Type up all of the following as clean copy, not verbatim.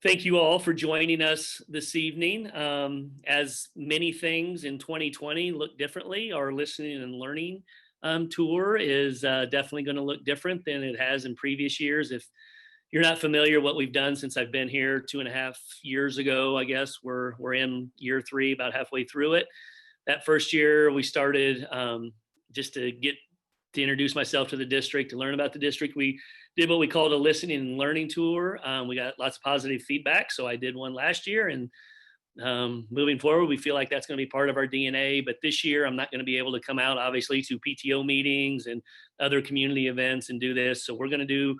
Thank you all for joining us this evening. As many things in 2020 look differently, our listening and learning tour is definitely going to look different than it has in previous years. If you're not familiar, what we've done since I've been here 2.5 years ago, I guess we're in year three, about halfway through it. That first year, we started just to get to introduce myself to the district, to learn about the district. We did what we called a listening and learning tour. We got lots of positive feedback, so I did one last year, and moving forward, we feel like that's going to be part of our DNA. But this year, I'm not going to be able to come out, obviously, to PTO meetings and other community events and do this. So we're going to do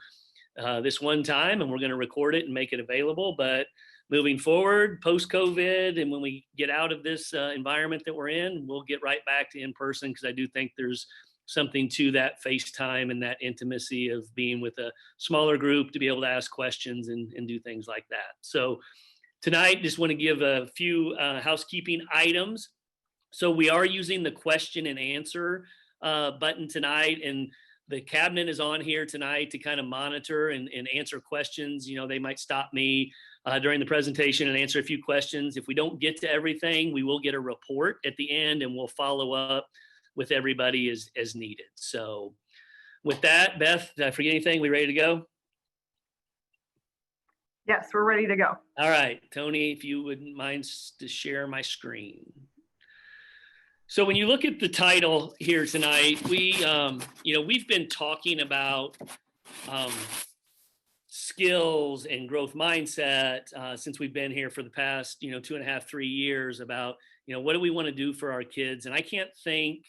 this one time, and we're going to record it and make it available. But moving forward, post-COVID, and when we get out of this environment that we're in, we'll get right back to in-person, because I do think there's something to that FaceTime and that intimacy of being with a smaller group to be able to ask questions and do things like that. So tonight, just want to give a few housekeeping items. So we are using the question and answer button tonight, and the cabinet is on here tonight to kind of monitor and answer questions. You know, they might stop me during the presentation and answer a few questions. If we don't get to everything, we will get a report at the end, and we'll follow up with everybody as needed. So with that, Beth, did I forget anything? We ready to go? Yes, we're ready to go. All right, Tony, if you wouldn't mind to share my screen. So when you look at the title here tonight, we've been talking about skills and growth mindset since we've been here for the past 2.5, 3 years about what do we want to do for our kids. And I can't think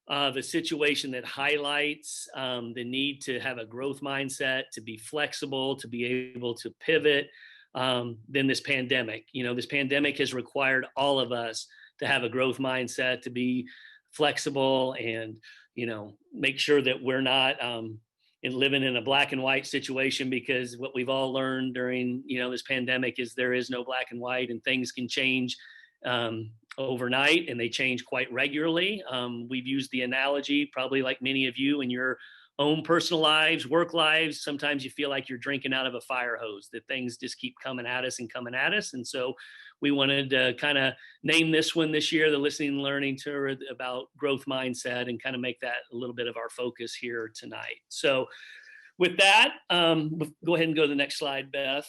of a situation that highlights the need to have a growth mindset, to be flexible, to be able to pivot than this pandemic. This pandemic has required all of us to have a growth mindset, to be flexible and make sure that we're not living in a black and white situation, because what we've all learned during this pandemic is there is no black and white, and things can change overnight, and they change quite regularly. We've used the analogy, probably like many of you in your own personal lives, work lives, sometimes you feel like you're drinking out of a fire hose, that things just keep coming at us and coming at us. And so we wanted to kind of name this one this year, the Listening and Learning Tour, about growth mindset, and kind of make that a little bit of our focus here tonight. So with that, go ahead and go to the next slide, Beth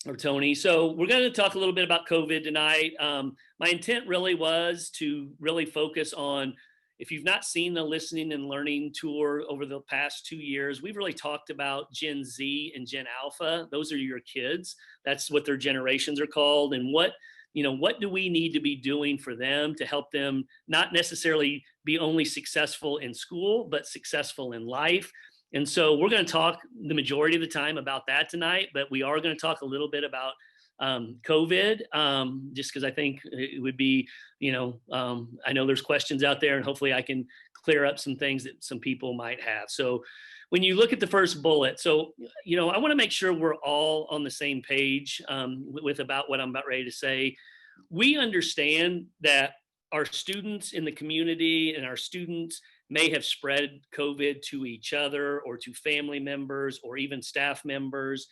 or Tony. So we're going to talk a little bit about COVID tonight. My intent really was to really focus on, if you've not seen the Listening and Learning Tour over the past 2 years, we've really talked about Gen Z and Gen Alpha. Those are your kids. That's what their generations are called. And what do we need to be doing for them to help them not necessarily be only successful in school, but successful in life? And so we're going to talk the majority of the time about that tonight, but we are going to talk a little bit about COVID, just because I think it would be, I know there's questions out there, and hopefully I can clear up some things that some people might have. So when you look at the first bullet, so, I want to make sure we're all on the same page with about what I'm about ready to say. We understand that our students in the community and our students may have spread COVID to each other or to family members or even staff members.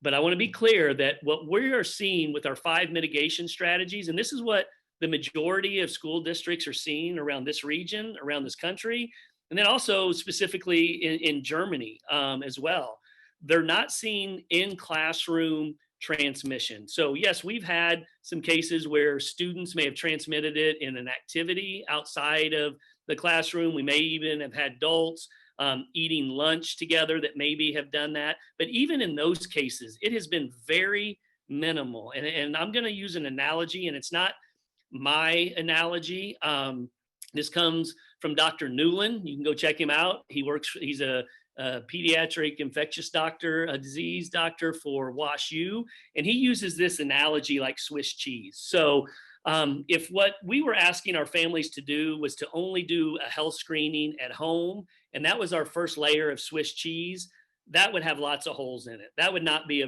But I want to be clear that what we are seeing with our 5 mitigation strategies, and this is what the majority of school districts are seeing around this region, around this country, and then also specifically in Germany as well. They're not seeing in classroom transmission. So yes, we've had some cases where students may have transmitted it in an activity outside of the classroom. We may even have had adults eating lunch together that maybe have done that. But even in those cases, it has been very minimal. And I'm going to use an analogy, and it's not my analogy. This comes from Dr. Newland. You can go check him out. He's a pediatric infectious doctor, a disease doctor for WashU. And he uses this analogy like Swiss cheese. So if what we were asking our families to do was to only do a health screening at home, and that was our first layer of Swiss cheese, that would have lots of holes in it. That would not be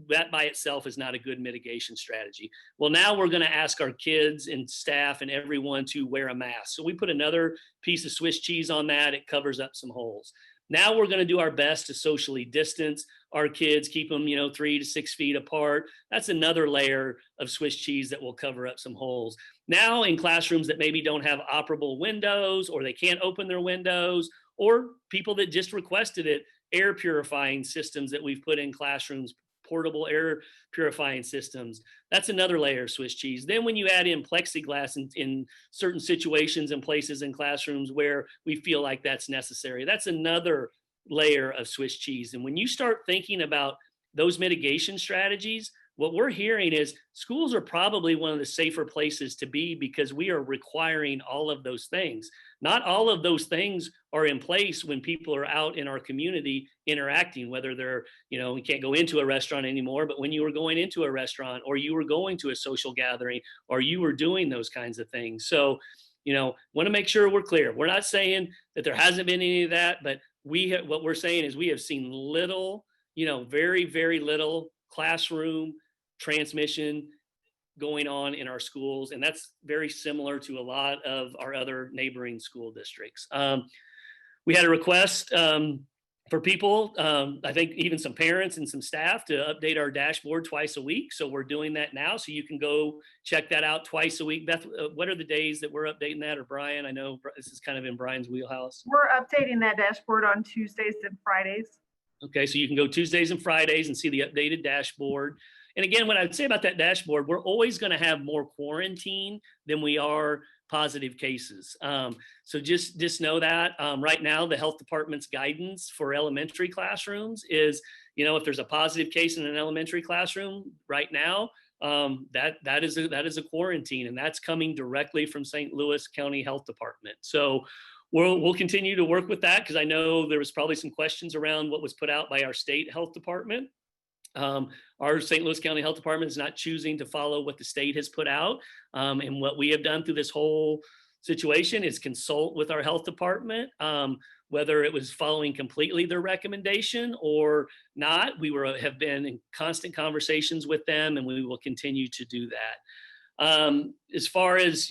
that by itself is not a good mitigation strategy. Well, now we're going to ask our kids and staff and everyone to wear a mask. So we put another piece of Swiss cheese on that. It covers up some holes. Now we're going to do our best to socially distance our kids, keep them, 3 to 6 feet apart. That's another layer of Swiss cheese that will cover up some holes. Now in classrooms that maybe don't have operable windows, or they can't open their windows, or people that just requested it, air purifying systems that we've put in classrooms, portable air purifying systems. That's another layer of Swiss cheese. Then when you add in plexiglass in certain situations and places in classrooms where we feel like that's necessary, that's another layer of Swiss cheese. And when you start thinking about those mitigation strategies, what we're hearing is schools are probably one of the safer places to be, because we are requiring all of those things. Not all of those things are in place when people are out in our community interacting, whether they're, we can't go into a restaurant anymore, but when you were going into a restaurant, or you were going to a social gathering, or you were doing those kinds of things. So, want to make sure we're clear. We're not saying that there hasn't been any of that, but what we're saying is we have seen little, very, very little classroom transmission going on in our schools. And that's very similar to a lot of our other neighboring school districts. We had a request for people, I think even some parents and some staff, to update our dashboard twice a week. So we're doing that now. So you can go check that out twice a week. Beth, what are the days that we're updating that? Or Brian, I know this is kind of in Brian's wheelhouse. We're updating that dashboard on Tuesdays and Fridays. Okay, so you can go Tuesdays and Fridays and see the updated dashboard. And again, what I'd say about that dashboard, we're always going to have more quarantine than we are positive cases. So just know that right now, the health department's guidance for elementary classrooms is, if there's a positive case in an elementary classroom right now, that is a quarantine, and that's coming directly from St. Louis County Health Department. So we'll continue to work with that, because I know there was probably some questions around what was put out by our state health department. Our St. Louis County Health Department is not choosing to follow what the state has put out. And what we have done through this whole situation is consult with our health department, whether it was following completely their recommendation or not. We have been in constant conversations with them, and we will continue to do that. As far as,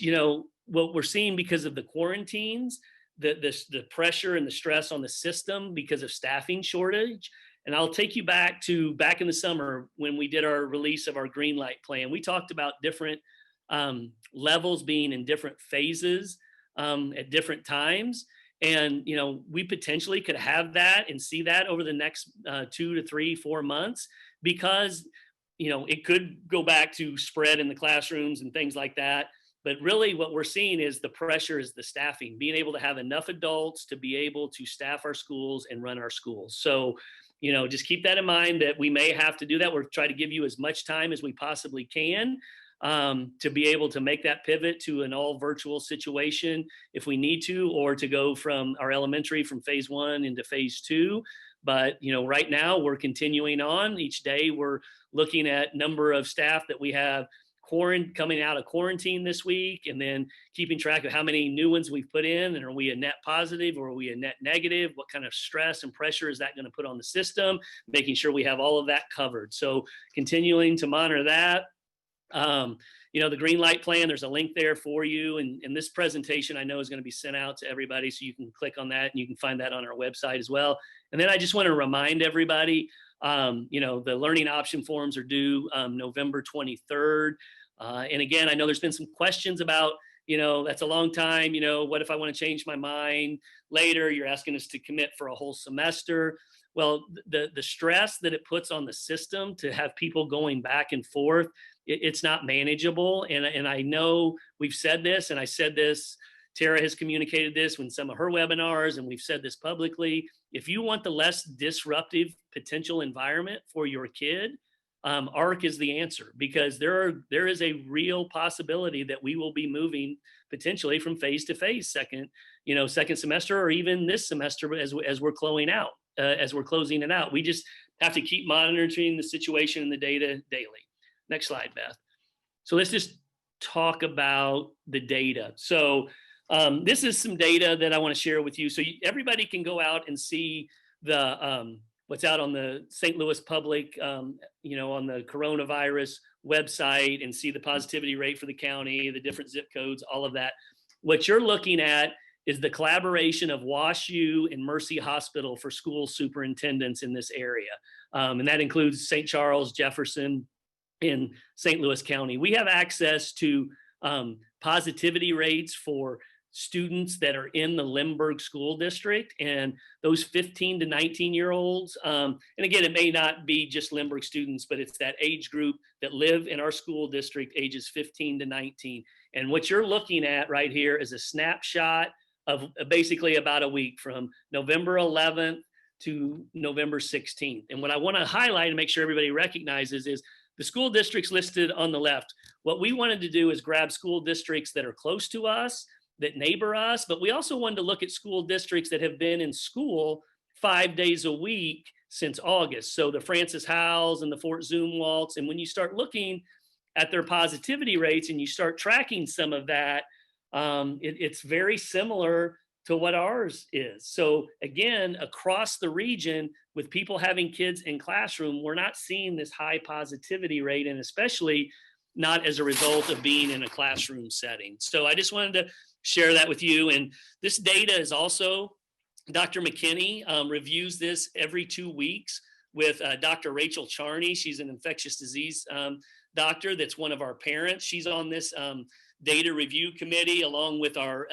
what we're seeing because of the quarantines, the pressure and the stress on the system because of staffing shortage. And I'll take you back in the summer when we did our release of our green light plan. We talked about different levels being in different phases at different times. And, we potentially could have that and see that over the next 2 to 3, 4 months, because, it could go back to spread in the classrooms and things like that. But really what we're seeing is the pressure is the staffing, being able to have enough adults to be able to staff our schools and run our schools. So, just keep that in mind, that we may have to do that. We're trying to give you as much time as we possibly can to be able to make that pivot to an all virtual situation if we need to, or to go from our elementary from phase 1 into phase 2. But, right now we're continuing on. Each day we're looking at number of staff that we have coming out of quarantine this week, and then keeping track of how many new ones we've put in, and are we a net positive or are we a net negative? What kind of stress and pressure is that going to put on the system? Making sure we have all of that covered. So continuing to monitor that. The green light plan, there's a link there for you. And this presentation I know is going to be sent out to everybody, so you can click on that and you can find that on our website as well. And then I just want to remind everybody, the learning option forms are due November 23rd. And again, I know there's been some questions about, that's a long time, what if I want to change my mind later? You're asking us to commit for a whole semester. Well, the stress that it puts on the system to have people going back and forth, it's not manageable. And I know we've said this, and I said this, Tara has communicated this in some of her webinars, and we've said this publicly. If you want the less disruptive potential environment for your kid, ARC is the answer, because there is a real possibility that we will be moving potentially from phase to phase second semester, or even this semester as we're closing it out. We just have to keep monitoring the situation and the data daily. Next slide, Beth. So let's just talk about the data. So this is some data that I want to share with you. So everybody can go out and see the what's out on the St. Louis Public, on the coronavirus website, and see the positivity rate for the county, the different zip codes, all of that. What you're looking at is the collaboration of WashU and Mercy Hospital for school superintendents in this area. And that includes St. Charles, Jefferson, in St. Louis County. We have access to positivity rates for students that are in the Lindbergh School District, and those 15 to 19-year-olds. And again, it may not be just Lindbergh students, but it's that age group that live in our school district, ages 15 to 19. And what you're looking at right here is a snapshot of basically about a week from November 11th to November 16th. And what I want to highlight and make sure everybody recognizes is the school districts listed on the left. What we wanted to do is grab school districts that are close to us, that neighbor us, but we also wanted to look at school districts that have been in school 5 days a week since August. So the Francis Howells and the Fort Zumwalts. And when you start looking at their positivity rates and you start tracking some of that, it's very similar to what ours is. So again, across the region, with people having kids in classroom, we're not seeing this high positivity rate, and especially not as a result of being in a classroom setting. So I just wanted to share that with you. And this data is also, Dr. McKinney reviews this every 2 weeks with Dr. Rachel Charney. She's an infectious disease doctor that's one of our parents. She's on this data review committee along with our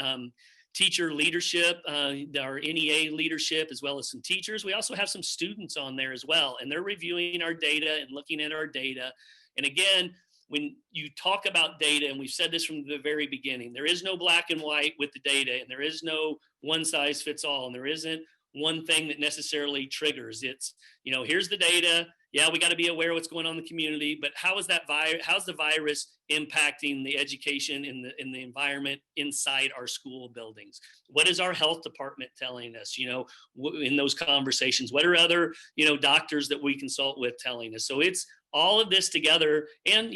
teacher leadership, our NEA leadership, as well as some teachers. We also have some students on there as well, and they're reviewing our data and looking at our data. And again, when you talk about data, and we've said this from the very beginning, there is no black and white with the data, and there is no one size fits all, and there isn't one thing that necessarily triggers. It's, here's the data. Yeah, we got to be aware of what's going on in the community, but how's the virus impacting the education in the environment inside our school buildings? What is our health department telling us, in those conversations? What are other, doctors that we consult with telling us? So it's all of this together. And,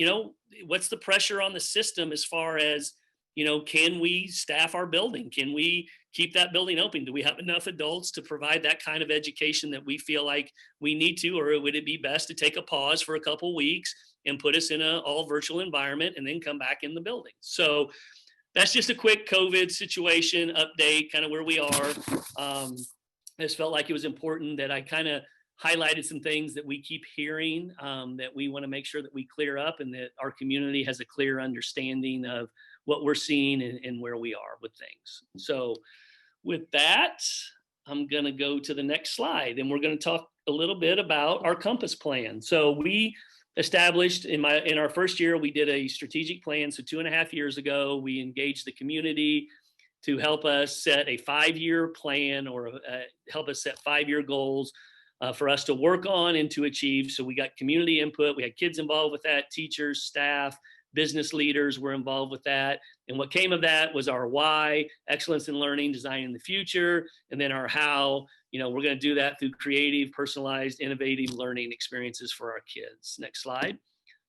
what's the pressure on the system as far as, can we staff our building? Can we keep that building open? Do we have enough adults to provide that kind of education that we feel like we need to, or would it be best to take a pause for a couple weeks and put us in an all virtual environment and then come back in the building? So that's just a quick COVID situation update, kind of where we are. I just felt like it was important that I kind of highlighted some things that we keep hearing that we want to make sure that we clear up, and that our community has a clear understanding of what we're seeing and where we are with things. So with that, I'm going to go to the next slide, and we're going to talk a little bit about our Compass plan. So we established in our first year, we did a strategic plan. So 2.5 years ago, we engaged the community to help us set a 5-year plan, or help us set 5-year goals for us to work on and to achieve. So we got community input. We had kids involved with that, teachers, staff, business leaders were involved with that. And what came of that was our why, excellence in learning, designing the future, and then our how, we're going to do that through creative, personalized, innovative learning experiences for our kids. Next slide.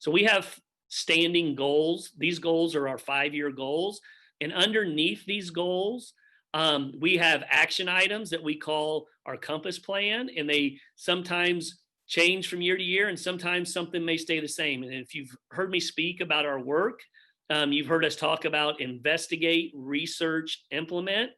So we have standing goals. These goals are our 5-year goals. And underneath these goals, we have action items that we call our Compass plan, and they sometimes change from year to year, and sometimes something may stay the same. And if you've heard me speak about our work, you've heard us talk about investigate, research, implement.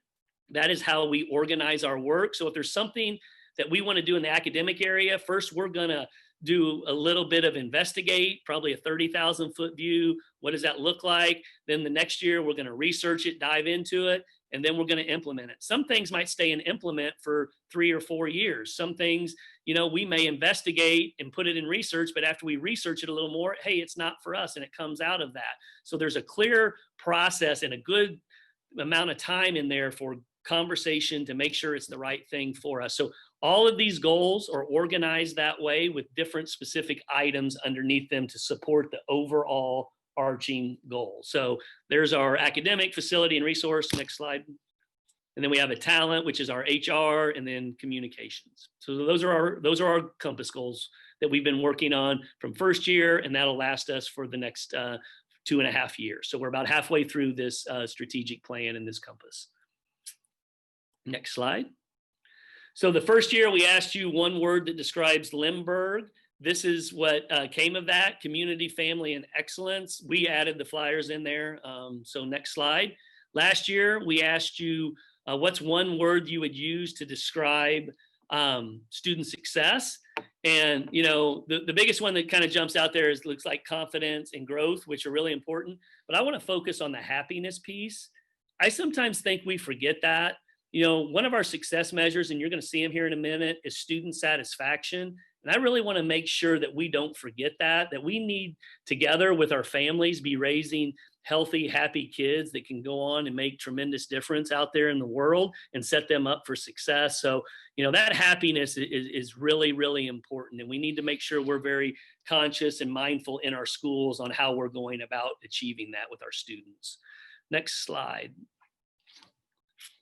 That is how we organize our work. So if there's something that we want to do in the academic area, first we're going to do a little bit of investigate, probably a 30,000 foot view. What does that look like? Then the next year we're going to research it, dive into it, and then we're going to implement it. Some things might stay in implement for 3 or 4 years. Some things, we may investigate and put it in research, but after we research it a little more, hey, it's not for us, and it comes out of that. So there's a clear process and a good amount of time in there for conversation to make sure it's the right thing for us. So all of these goals are organized that way with different specific items underneath them to support the overall arching goal. So there's our academic, facility, and resource. Next slide. And then we have a talent, which is our HR, and then communications. So those are our Compass goals that we've been working on from first year, and that'll last us for the next 2.5 years. So we're about halfway through this strategic plan in this Compass. Next slide. So the first year we asked you one word that describes Lindbergh. This is what came of that: community, family, and excellence. We added the flyers in there. So next slide. Last year we asked you What's one word you would use to describe student success? And, you know, the biggest one that kind of jumps out there is looks like confidence and growth, which are really important. But I want to focus on the happiness piece. I sometimes think we forget that. You know, one of our success measures, and you're going to see them here in a minute, is student satisfaction. And I really want to make sure that we don't forget that we need together with our families be raising healthy, happy kids that can go on and make tremendous difference out there in the world and set them up for success. So, you know, that happiness is really, really important. And we need to make sure we're very conscious and mindful in our schools on how we're going about achieving that with our students. Next slide.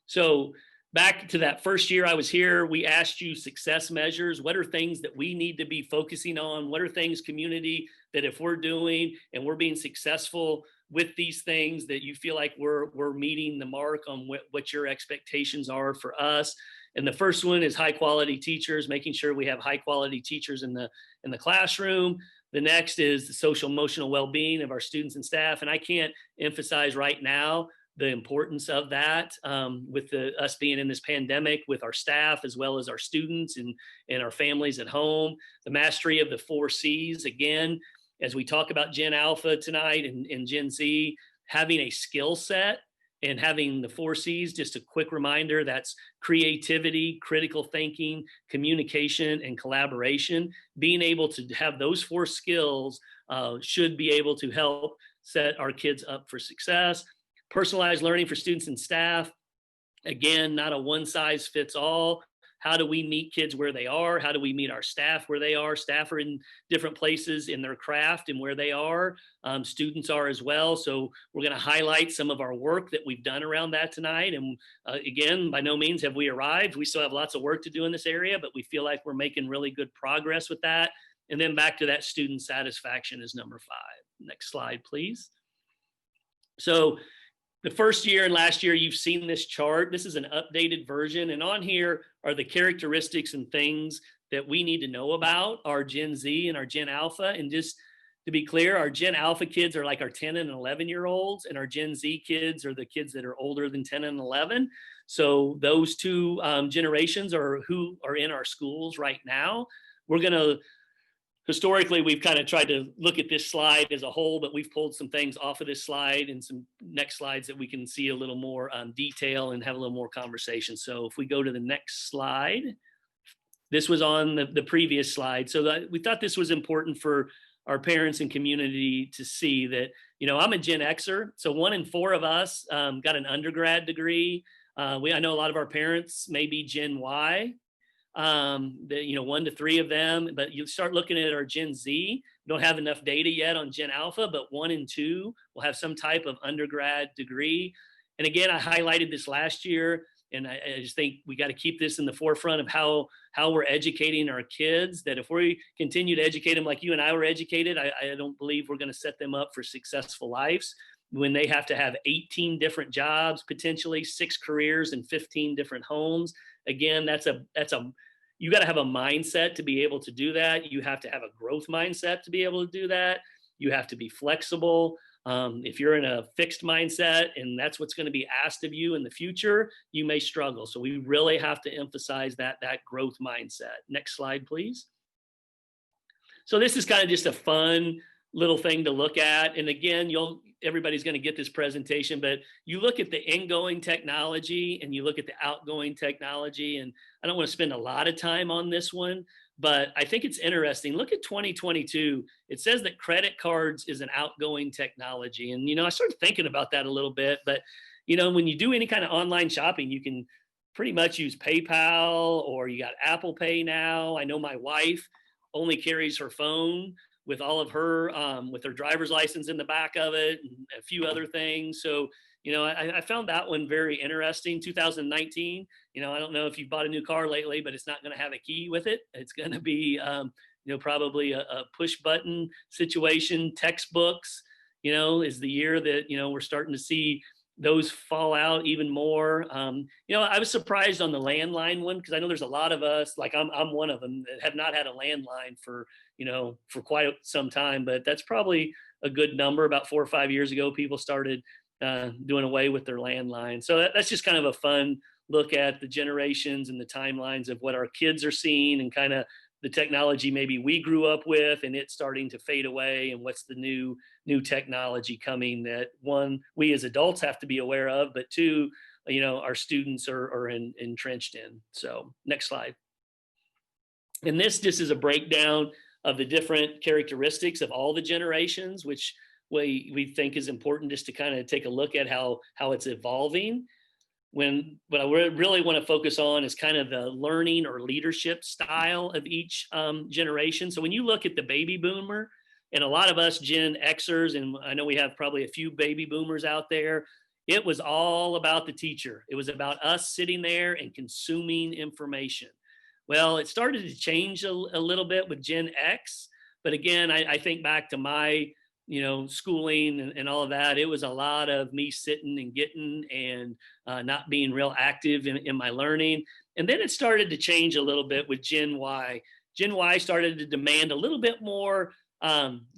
So back to that first year I was here, we asked you success measures. What are things that we need to be focusing on? What are things, community, that if we're doing and we're being successful with these things, that you feel like we're meeting the mark on what your expectations are for us? And the first one is high quality teachers, making sure we have high quality teachers in the classroom. The next is the social emotional well-being of our students and staff. And I can't emphasize right now the importance of that with us being in this pandemic with our staff as well as our students and our families at home. The mastery of the 4 C's, again, as we talk about Gen Alpha tonight and Gen Z, having a skill set and having the 4 C's, just a quick reminder, that's creativity, critical thinking, communication, and collaboration. Being able to have those 4 skills should be able to help set our kids up for success. Personalized learning for students and staff. Again, not a one size fits all. How do we meet kids where they are? How do we meet our staff where they are? Staff are in different places in their craft and where they are. Students are as well. So we're going to highlight some of our work that we've done around that tonight. And again, by no means have we arrived. We still have lots of work to do in this area, but we feel like we're making really good progress with that. And then back to that student satisfaction is number 5. Next slide, please. So the first year and last year, you've seen this chart. This is an updated version. And on here are the characteristics and things that we need to know about our Gen Z and our Gen Alpha. And just to be clear, our Gen Alpha kids are like our 10 and 11-year-olds, and our Gen Z kids are the kids that are older than 10 and 11. So those two generations are who are in our schools right now. We're going to historically, we've kind of tried to look at this slide as a whole, but we've pulled some things off of this slide and some next slides that we can see a little more detail and have a little more conversation. So if we go to the next slide, this was on the previous slide. So we thought this was important for our parents and community to see that, you know, I'm a Gen Xer. So 1 in 4 of us got an undergrad degree. I know a lot of our parents may be Gen Y. 1 to 3 of them, but you start looking at our Gen Z. We don't have enough data yet on Gen Alpha, but 1 and 2 will have some type of undergrad degree. And again, I highlighted this last year, and I just think we got to keep this in the forefront of how we're educating our kids, that if we continue to educate them like you and I were educated, I don't believe we're going to set them up for successful lives when they have to have 18 different jobs, potentially 6 careers and 15 different homes. Again, you got to have a mindset to be able to do that. You have to have a growth mindset to be able to do that. You have to be flexible. If you're in a fixed mindset and that's what's going to be asked of you in the future, you may struggle. So we really have to emphasize that growth mindset. Next slide, please. So this is kind of just a fun little thing to look at. And again, everybody's going to get this presentation, but you look at the ingoing technology and you look at the outgoing technology. And I don't want to spend a lot of time on this one, but I think it's interesting. Look at 2022. It says that credit cards is an outgoing technology. And, you know, I started thinking about that a little bit, but, you know, when you do any kind of online shopping, you can pretty much use PayPal, or you got Apple Pay now. I know my wife only carries her phone with all of her, with her driver's license in the back of it and a few other things. So, you know, I found that one very interesting. 2019, you know, I don't know if you've bought a new car lately, but it's not going to have a key with it. It's going to be, probably a push button situation. Textbooks, you know, is the year that, you know, we're starting to see those fall out even more. I was surprised on the landline one, because I know there's a lot of us, like I'm one of them, that have not had a landline for quite some time, but that's probably a good number. About 4 or 5 years ago, people started doing away with their landline. So that's just kind of a fun look at the generations and the timelines of what our kids are seeing and kind of the technology maybe we grew up with and it's starting to fade away, and what's the new technology coming that, one, we as adults have to be aware of, but two, our students are entrenched in. So next slide. And this just is a breakdown of the different characteristics of all the generations, which we think is important just to kind of take a look at how it's evolving. What I really want to focus on is kind of the learning or leadership style of each generation. So when you look at the baby boomer, and a lot of us Gen Xers, and I know we have probably a few baby boomers out there, it was all about the teacher. It was about us sitting there and consuming information. Well, it started to change a little bit with Gen X. But again, I think back to my schooling and all of that. It was a lot of me sitting and getting and not being real active in my learning. And then it started to change a little bit with Gen Y. Gen Y started to demand a little bit more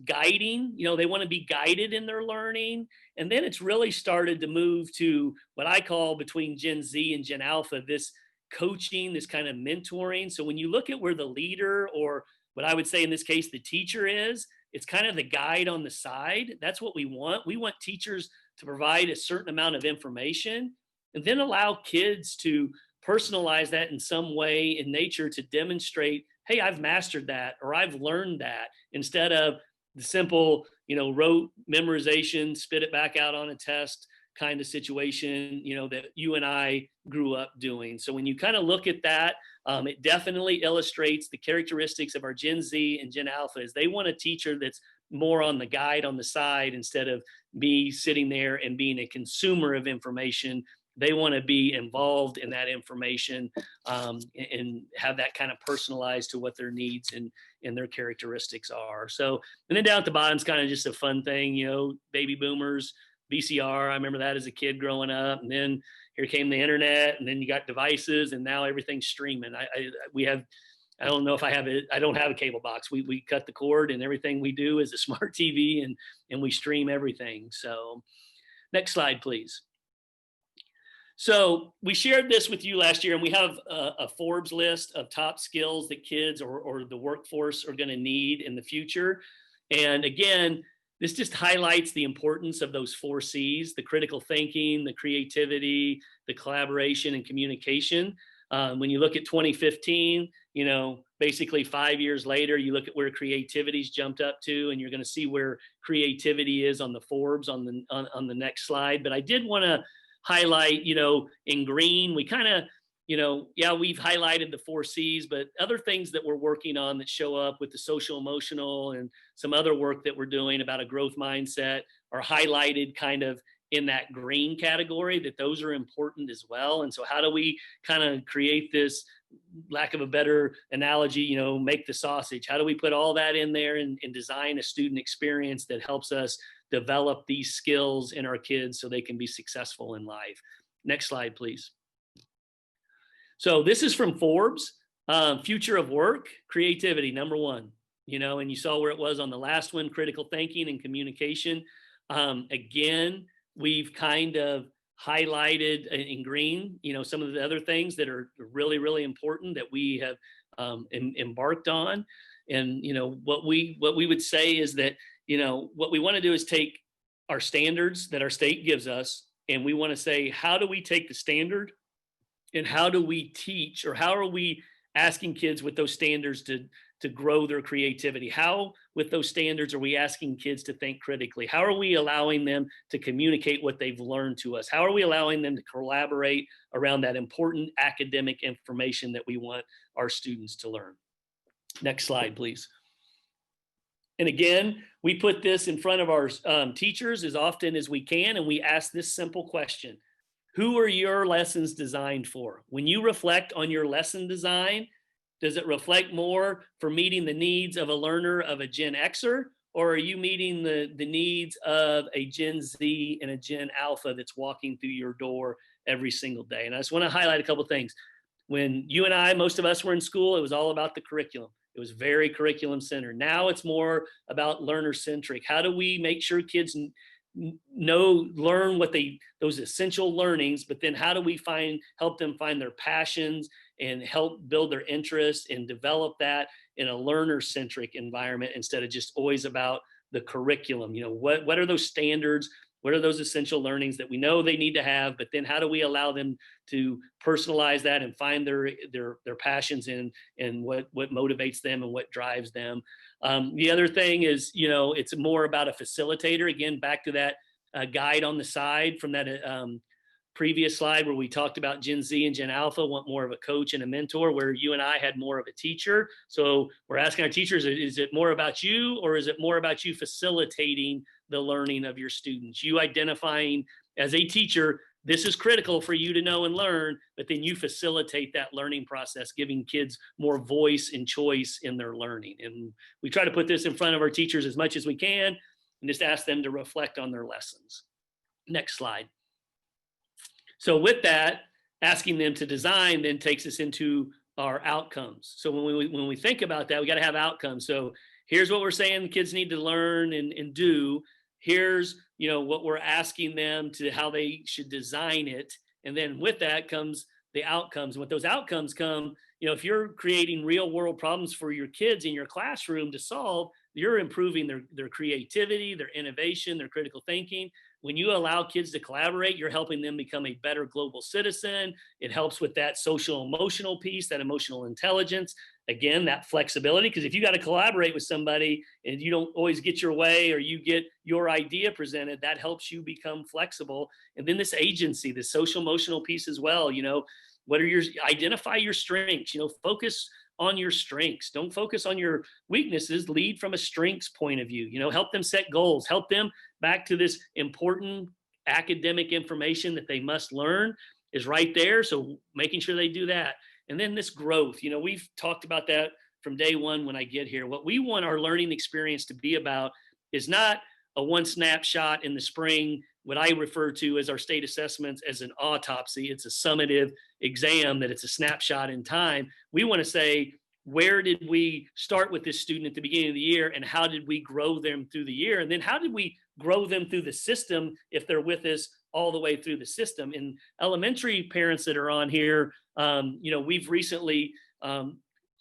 guiding. They want to be guided in their learning. And then it's really started to move to what I call, between Gen Z and Gen Alpha, this coaching, this kind of mentoring. So when you look at where the leader, or what I would say in this case, the teacher is, it's kind of the guide on the side. That's what we want. We want teachers to provide a certain amount of information and then allow kids to personalize that in some way in nature to demonstrate, hey, I've mastered that, or I've learned that, instead of the simple, rote memorization, spit it back out on a test kind of situation, that you and I grew up doing. So when you kind of look at that, it definitely illustrates the characteristics of our Gen Z and Gen Alpha. Is they want a teacher that's more on the guide on the side instead of me sitting there and being a consumer of information. They want to be involved in that information and have that kind of personalized to what their needs and their characteristics are. So, and then down at the bottom is kind of just a fun thing, baby boomers, VCR. I remember that as a kid growing up, and then here came the internet, and then you got devices, and now everything's streaming. I don't know if I have it. I don't have a cable box. We cut the cord, and everything we do is a smart TV, and we stream everything. So, next slide, please. So we shared this with you last year, and we have a Forbes list of top skills that kids or the workforce are going to need in the future. And again, this just highlights the importance of those 4 C's: the critical thinking, the creativity, the collaboration, and communication. When you look at 2015, basically 5 years later, you look at where creativity's jumped up to, and you're going to see where creativity is on the Forbes on the next slide. But I did want to highlight, in green, we kind of, we've highlighted the 4 C's, but other things that we're working on that show up with the social emotional and some other work that we're doing about a growth mindset are highlighted kind of in that green category, that those are important as well. And so how do we kind of create this, lack of a better analogy, make the sausage? How do we put all that in there and design a student experience that helps us develop these skills in our kids so they can be successful in life? Next slide, please. So this is from Forbes, future of work, creativity, number 1, and you saw where it was on the last one, critical thinking and communication. Again, we've kind of highlighted in green, some of the other things that are really, really important that we have embarked on. And, what we would say is that, what we want to do is take our standards that our state gives us, and we want to say, how do we take the standard and how do we teach, or how are we asking kids with those standards to grow their creativity? How, with those standards, are we asking kids to think critically? How are we allowing them to communicate what they've learned to us? How are we allowing them to collaborate around that important academic information that we want our students to learn? Next slide, please. And again, we put this in front of our teachers as often as we can, and we ask this simple question: who are your lessons designed for? When you reflect on your lesson design, does it reflect more for meeting the needs of a learner of a Gen Xer, or are you meeting the needs of a Gen Z and a Gen Alpha that's walking through your door every single day? And I just want to highlight a couple of things. When you and I, most of us were in school, it was all about the curriculum. It was very curriculum centered. Now it's more about learner centric. How do we make sure kids learn what those essential learnings, but then how do we help them find their passions and help build their interest and develop that in a learner centric environment instead of just always about the curriculum. What are those standards? What are those essential learnings that we know they need to have, but then how do we allow them to personalize that and find their passions and what motivates them and what drives them. The other thing is, it's more about a facilitator. Again, back to that guide on the side from that previous slide where we talked about Gen Z and Gen Alpha want more of a coach and a mentor, where you and I had more of a teacher. So we're asking our teachers, is it more about you, or is it more about you facilitating the learning of your students? You identifying as a teacher, this is critical for you to know and learn, but then you facilitate that learning process, giving kids more voice and choice in their learning. And we try to put this in front of our teachers as much as we can and just ask them to reflect on their lessons. Next slide. So with that, asking them to design then takes us into our outcomes. So when we think about that, we got to have outcomes. So here's what we're saying the kids need to learn and do. Here's what we're asking them to, how they should design it. And then with that comes the outcomes. And with those outcomes come, if you're creating real world problems for your kids in your classroom to solve, you're improving their creativity, their innovation, their critical thinking. When you allow kids to collaborate, you're helping them become a better global citizen. It helps with that social emotional piece, that emotional intelligence. Again, that flexibility, because if you got to collaborate with somebody and you don't always get your way or you get your idea presented, that helps you become flexible. And then this agency, the social emotional piece as well, identify your strengths, focus on your strengths. Don't focus on your weaknesses. Lead from a strengths point of view. Help them set goals. Help them back to this important academic information that they must learn is right there. So making sure they do that. And then this growth. We've talked about that from day one when I get here. What we want our learning experience to be about is not a one snapshot in the spring, what I refer to as our state assessments as an autopsy. It's a summative exam that it's a snapshot in time. We want to say, where did we start with this student at the beginning of the year and how did we grow them through the year? And then how did we grow them through the system if they're with us all the way through the system? And elementary parents that are on here, we've recently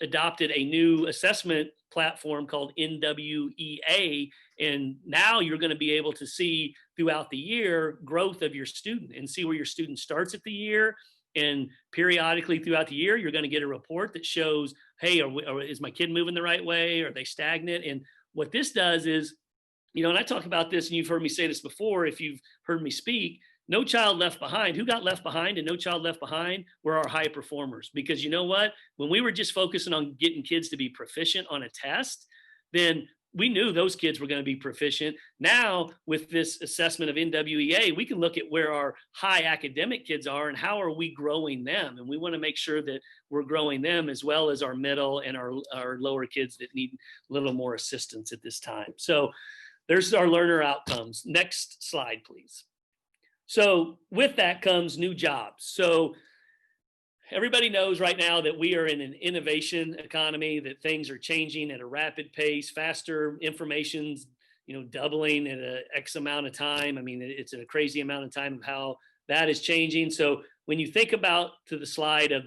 adopted a new assessment platform called NWEA. And now you're going to be able to see throughout the year growth of your student and see where your student starts at the year. And periodically throughout the year, you're going to get a report that shows, hey, is my kid moving the right way? Are they stagnant? And what this does is, and I talk about this, and you've heard me say this before, if you've heard me speak, No Child Left Behind. Who got left behind and No Child Left Behind were our high performers. Because you know what? When we were just focusing on getting kids to be proficient on a test, then we knew those kids were going to be proficient. Now, with this assessment of NWEA, we can look at where our high academic kids are and how are we growing them. And we want to make sure that we're growing them as well as our middle and our lower kids that need a little more assistance at this time. So there's our learner outcomes. Next slide, please. So with that comes new jobs. So everybody knows right now that we are in an innovation economy, that things are changing at a rapid pace, faster information's, doubling in a X amount of time. I mean, it's a crazy amount of time of how that is changing. So when you think about to the slide of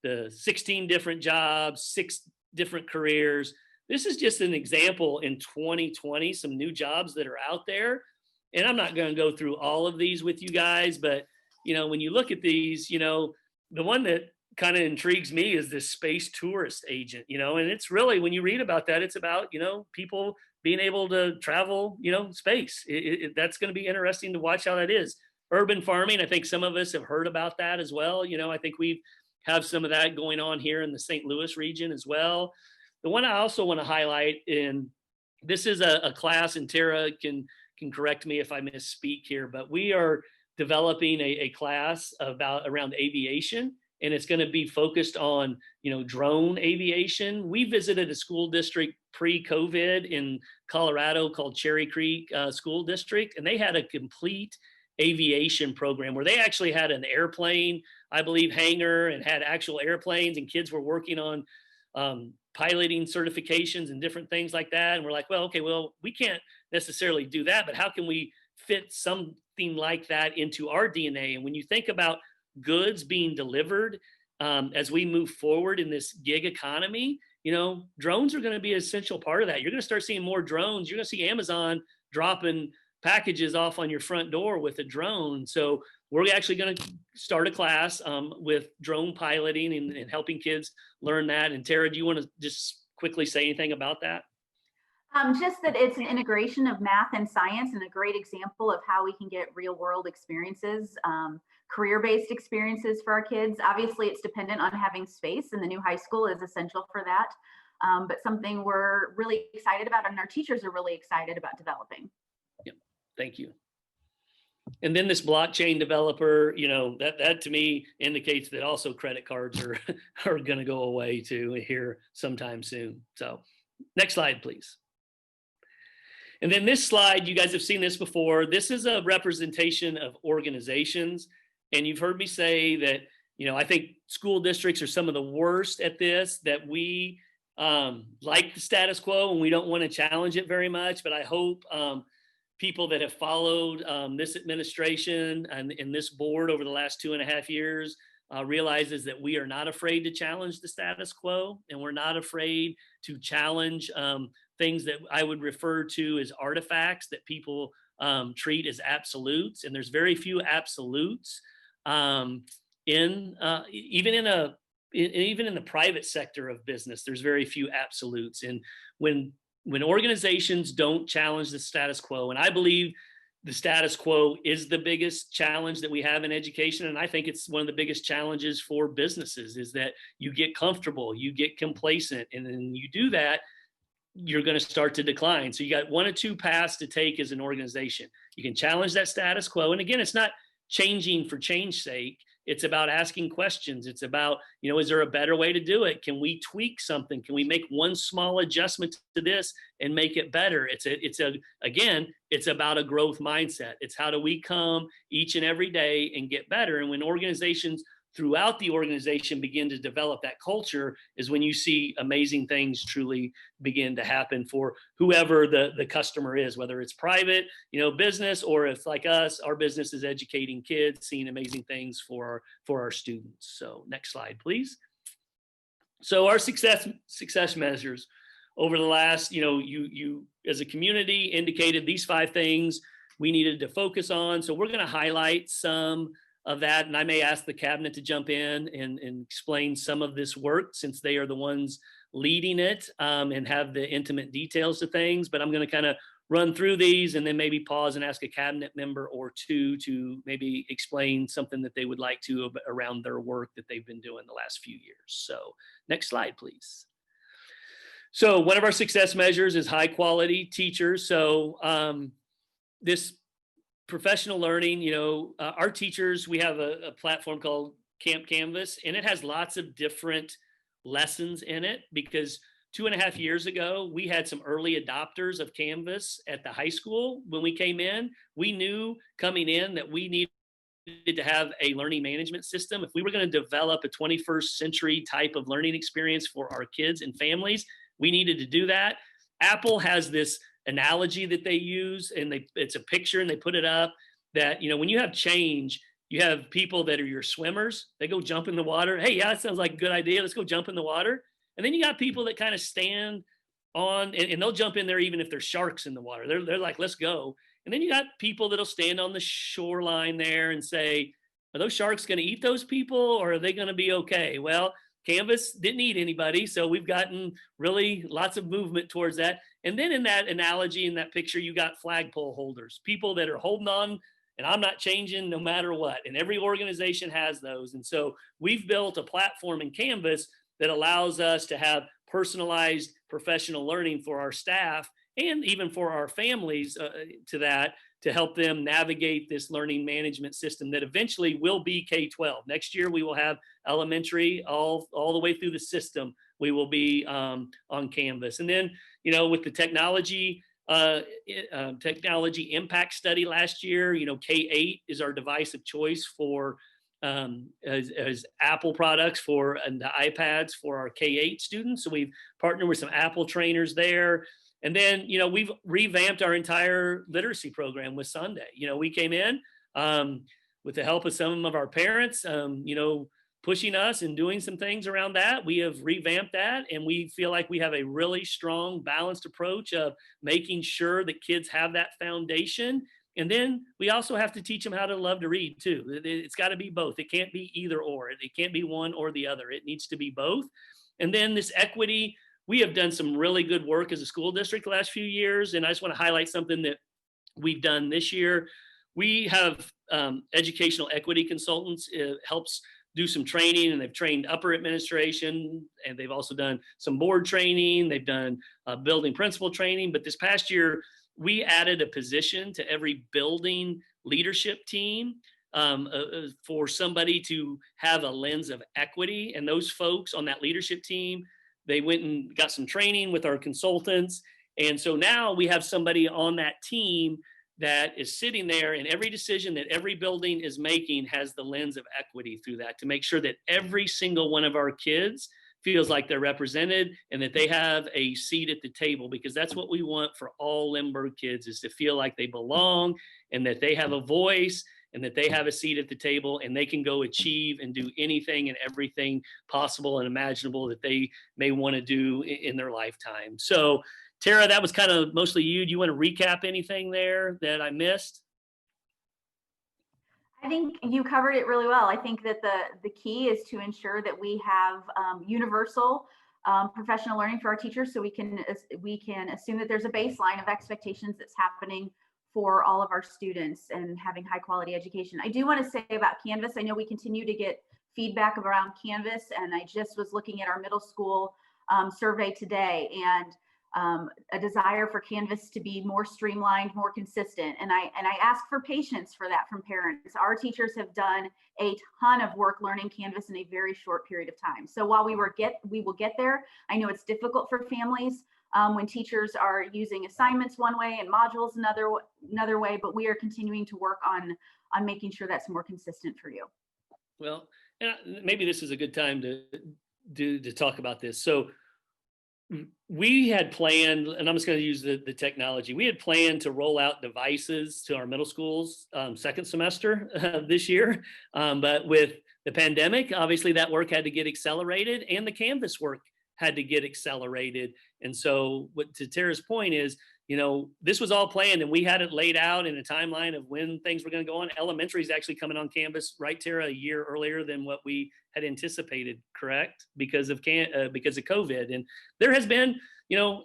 the 16 different jobs, 6 different careers, this is just an example in 2020, some new jobs that are out there. And I'm not going to go through all of these with you guys, but, when you look at these, the one that kind of intrigues me is this space tourist agent, and it's really, when you read about that, it's about, people being able to travel, space. That's going to be interesting to watch how that is. Urban farming, I think some of us have heard about that as well. I think we have some of that going on here in the St. Louis region as well. The one I also want to highlight, and this is a class, and Tara can correct me if I misspeak here, but we are developing a class around aviation, and it's going to be focused on, drone aviation. We visited a school district pre-COVID in Colorado called Cherry Creek School District, and they had a complete aviation program where they actually had an airplane, I believe, hangar, and had actual airplanes, and kids were working on piloting certifications and different things like that. And we're like, well, okay, we can't necessarily do that, but how can we fit something like that into our DNA. And when you think about goods being delivered, as we move forward in this gig economy, drones are going to be an essential part of that. You're going to start seeing more drones. You're going to see Amazon dropping packages off on your front door with a drone. So we're actually going to start a class with drone piloting and helping kids learn that. And Tara, do you want to just quickly say anything about that? Just that it's an integration of math and science, and a great example of how we can get real world experiences, career-based experiences for our kids. Obviously, it's dependent on having space, and the new high school is essential for that. But something we're really excited about, and our teachers are really excited about developing. Yep. Thank you. And then this blockchain developer, that to me indicates that also credit cards are going to go away too here sometime soon. So next slide, please. And then this slide, you guys have seen this before. This is a representation of organizations. And you've heard me say that, I think school districts are some of the worst at this, that we like the status quo and we don't want to challenge it very much. But I hope people that have followed this administration and this board over the last 2.5 years realizes that we are not afraid to challenge the status quo, and we're not afraid to challenge things that I would refer to as artifacts that people treat as absolutes. And there's very few absolutes even in the private sector of business. There's very few absolutes. And when organizations don't challenge the status quo, and I believe the status quo is the biggest challenge that we have in education, and I think it's one of the biggest challenges for businesses, is that you get comfortable, you get complacent, and then you do that, you're going to start to decline. So you got one of two paths to take as an organization. You can challenge that status quo, and again, it's not changing for change's sake. It's about asking questions. It's about, is there a better way to do it? Can we tweak something? Can we make one small adjustment to this and make it better? It's about a growth mindset. It's how do we come each and every day and get better? And when organizations throughout the organization begin to develop that culture, is when you see amazing things truly begin to happen for whoever the customer is, whether it's private, business, or if like us, our business is educating kids, seeing amazing things for our students. So next slide, please. So our success measures over the last, you as a community indicated these 5 things we needed to focus on. So we're going to highlight some of that, and I may ask the cabinet to jump in and explain some of this work, since they are the ones leading it and have the intimate details to things. But I'm going to kind of run through these and then maybe pause and ask a cabinet member or two to maybe explain something that they would like to around their work that they've been doing the last few years. So next slide, please. So one of our success measures is high quality teachers. So this professional learning, our teachers, we have a platform called Camp Canvas, and it has lots of different lessons in it, because 2.5 years ago, we had some early adopters of Canvas at the high school. When we came in, we knew coming in that we needed to have a learning management system. If we were going to develop a 21st century type of learning experience for our kids and families, we needed to do that. Apple has this analogy that they use, and it's a picture and they put it up, that when you have change, you have people that are your swimmers. They go jump in the water. Hey, yeah, that sounds like a good idea. Let's go jump in the water. And then you got people that kind of stand on, and they'll jump in there even if there's sharks in the water. They're like, let's go. And then you got people that'll stand on the shoreline there and say, are those sharks going to eat those people, or are they going to be okay? Well, Canvas didn't eat anybody, so we've gotten really lots of movement towards that. And then in that analogy, in that picture, you got flagpole holders, people that are holding on, and I'm not changing no matter what. And every organization has those. And so we've built a platform in Canvas that allows us to have personalized professional learning for our staff and even for our families to help them navigate this learning management system that eventually will be K-12. Next year, we will have elementary all the way through the system. We will be on Canvas. And then, with the technology impact study last year, K-8 is our device of choice for as Apple products and the iPads for our K-8 students. So we've partnered with some Apple trainers there. And then, we've revamped our entire literacy program with Sunday. We came in with the help of some of our parents, pushing us and doing some things around that. We have revamped that, and we feel like we have a really strong, balanced approach of making sure that kids have that foundation. And then we also have to teach them how to love to read too. It's got to be both. It can't be either or. It can't be one or the other. It needs to be both. And then this equity, we have done some really good work as a school district the last few years. And I just want to highlight something that we've done this year. We have educational equity consultants. It helps do some training, and they've trained upper administration, and they've also done some board training. They've done building principal training. But this past year, we added a position to every building leadership team for somebody to have a lens of equity. And those folks on that leadership team, they went and got some training with our consultants. And so now we have somebody on that team that is sitting there, and every decision that every building is making has the lens of equity through that, to make sure that every single one of our kids feels like they're represented and that they have a seat at the table, because that's what we want for all Lindbergh kids, is to feel like they belong and that they have a voice and that they have a seat at the table, and they can go achieve and do anything and everything possible and imaginable that they may want to do in their lifetime. So Tara, that was kind of mostly you. Do you want to recap anything there that I missed? I think you covered it really well. I think that the key is to ensure that we have universal professional learning for our teachers, so we can assume that there's a baseline of expectations that's happening for all of our students and having high quality education. I do want to say about Canvas, I know we continue to get feedback around Canvas, and I just was looking at our middle school survey today, and a desire for Canvas to be more streamlined, more consistent. And I ask for patience for that from parents. Our teachers have done a ton of work learning Canvas in a very short period of time. So while we will get there, I know it's difficult for families when teachers are using assignments one way and modules another way, but we are continuing to work on making sure that's more consistent for you. Well, maybe this is a good time to talk about this. So we had planned, and I'm just going to use the technology. We had planned to roll out devices to our middle schools second semester this year. But with the pandemic, obviously that work had to get accelerated, and the Canvas work had to get accelerated. And so what, to Tara's point, is, this was all planned, and we had it laid out in a timeline of when things were going to go on. Elementary is actually coming on Canvas, right, Tara, a year earlier than what we had anticipated, correct? Because of COVID. And there has been,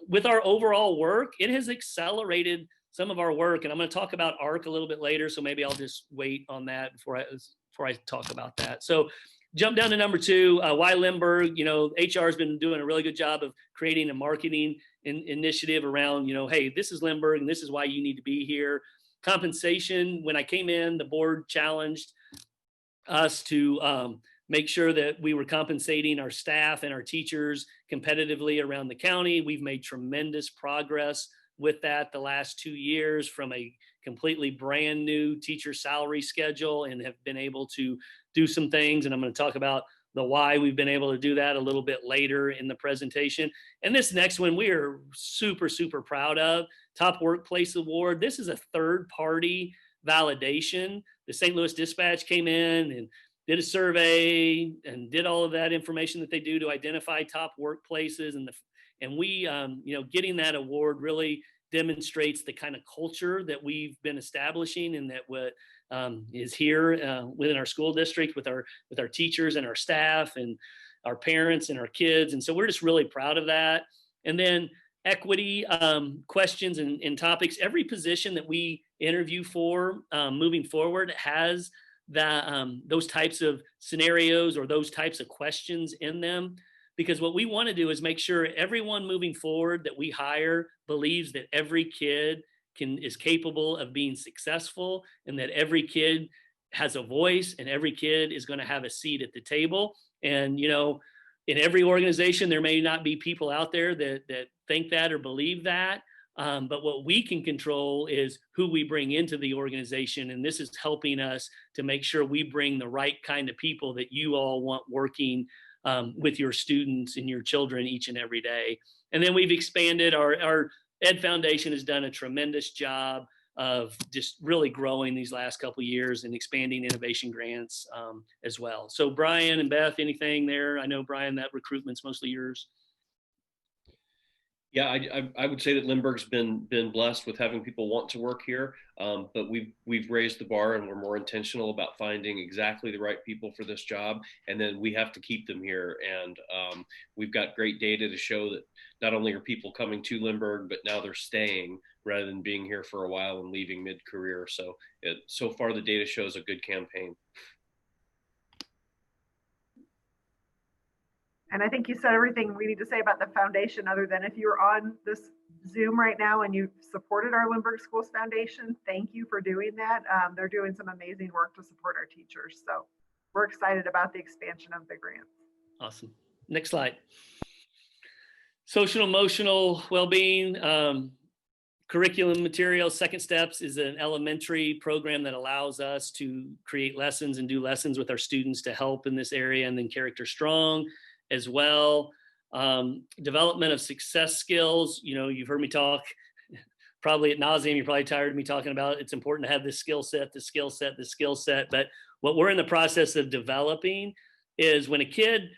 with our overall work, it has accelerated some of our work. And I'm going to talk about ARC a little bit later, so maybe I'll just wait on that before I talk about that. So jump down to number 2, why Lindbergh. HR has been doing a really good job of creating a marketing initiative around, hey, this is Lindbergh and this is why you need to be here. Compensation. When I came in, the board challenged us to make sure that we were compensating our staff and our teachers competitively around the county. We've made tremendous progress with that the last 2 years, from a completely brand new teacher salary schedule, and have been able to do some things. And I'm going to talk about the why we've been able to do that a little bit later in the presentation. And this next one, we are super, super proud of. Top Workplace Award. This is a third-party validation. The St. Louis Dispatch came in and did a survey and did all of that information that they do to identify top workplaces. And we, getting that award really demonstrates the kind of culture that we've been establishing, and that what is here within our school district with our teachers and our staff and our parents and our kids. And so we're just really proud of that. And then equity questions and topics. Every position that we interview for moving forward has those types of scenarios or those types of questions in them. Because what we want to do is make sure everyone moving forward that we hire believes that every kid is capable of being successful, and that every kid has a voice, and every kid is going to have a seat at the table. And, in every organization, there may not be people out there that think that or believe that. But what we can control is who we bring into the organization. And this is helping us to make sure we bring the right kind of people that you all want working with your students and your children each and every day. And then we've expanded our Ed Foundation has done a tremendous job of just really growing these last couple of years and expanding innovation grants as well. So Brian and Beth, anything there? I know, Brian, that recruitment's mostly yours. Yeah, I would say that Lindbergh's been blessed with having people want to work here, but we've raised the bar and we're more intentional about finding exactly the right people for this job, and then we have to keep them here. And we've got great data to show that not only are people coming to Lindbergh, but now they're staying rather than being here for a while and leaving mid-career. So so far the data shows a good campaign. And I think you said everything we need to say about the foundation, other than if you're on this Zoom right now and you supported our Lindbergh Schools Foundation, thank you for doing that. They're doing some amazing work to support our teachers. So we're excited about the expansion of the grant. Awesome. Next slide. Social emotional well-being. Curriculum materials. Second Steps is an elementary program that allows us to create lessons and do lessons with our students to help in this area. And then Character Strong as well. Development of success skills. You know, you've heard me talk probably ad nauseum. You're probably tired of me talking about it's important to have this skill set, the skill set, the skill set. But what we're in the process of developing is when a kid,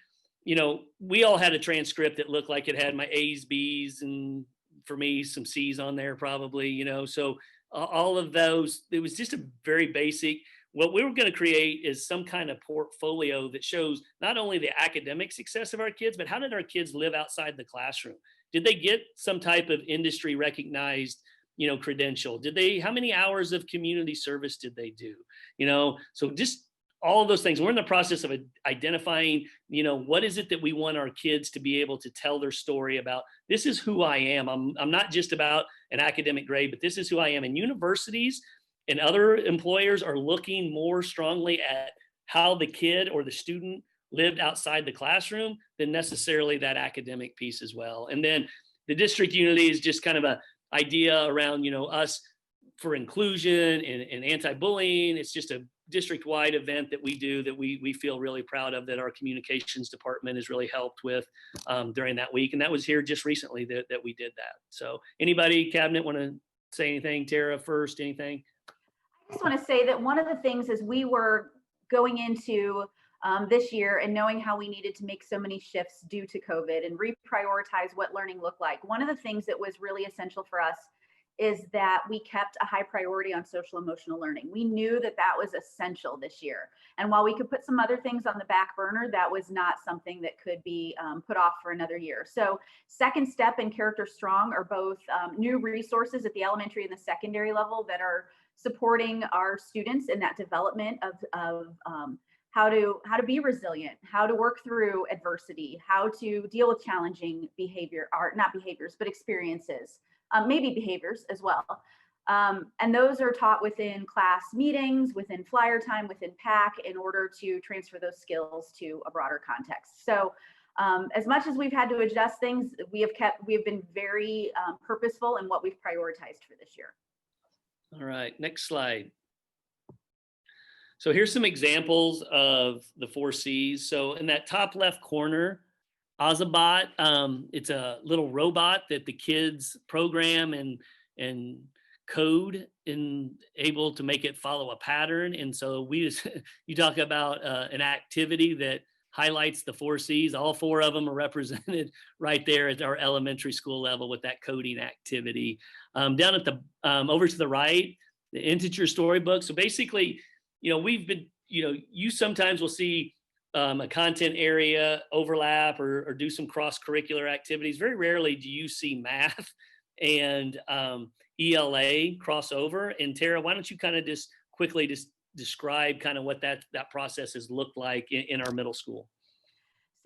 you know, we all had a transcript that looked like it had my A's, B's, and for me, some C's on there probably, you know, so all of those, it was just a very basic. What we were going to create is some kind of portfolio that shows not only the academic success of our kids, but how did our kids live outside the classroom? Did they get some type of industry recognized, you know, credential? Did they, how many hours of community service did they do? You know, so just all of those things. We're in the process of identifying, you know, what is it that we want our kids to be able to tell their story about? This is who I am. I'm not just about an academic grade, but this is who I am. And universities and other employers are looking more strongly at how the kid or the student lived outside the classroom than necessarily that academic piece as well. And then the district unity is just kind of an idea around, you know, us for inclusion and anti-bullying. It's just a district-wide event that we do that we feel really proud of, that our communications department has really helped with during that week. And that was here just recently that we did that. So anybody, cabinet, want to say anything? Tara first, anything? I just want to say that one of the things as we were going into this year and knowing how we needed to make so many shifts due to COVID and reprioritize what learning looked like, one of the things that was really essential for us is that we kept a high priority on social emotional learning. We knew that that was essential this year. And while we could put some other things on the back burner, that was not something that could be put off for another year. So Second Step and Character Strong are both new resources at the elementary and the secondary level that are supporting our students in that development of how to be resilient, how to work through adversity, how to deal with challenging behavior, or not behaviors, but experiences, maybe behaviors as well. And those are taught within class meetings, within flyer time, within PAC, in order to transfer those skills to a broader context. So as much as we've had to adjust things, we have been very purposeful in what we've prioritized for this year. All right, next slide. So here's some examples of the 4 C's. So in that top left corner, Ozabot, it's a little robot that the kids program and code and able to make it follow a pattern. And so we just, you talk about an activity that highlights the 4 C's. All 4 of them are represented right there at our elementary school level with that coding activity. Down at the, over to the right, the integer storybook. So basically, you know, we've been, you know, you sometimes will see a content area overlap or do some cross-curricular activities. Very rarely do you see math and ELA cross over. And Tara, why don't you kind of just quickly just describe kind of what that process has looked like in our middle school?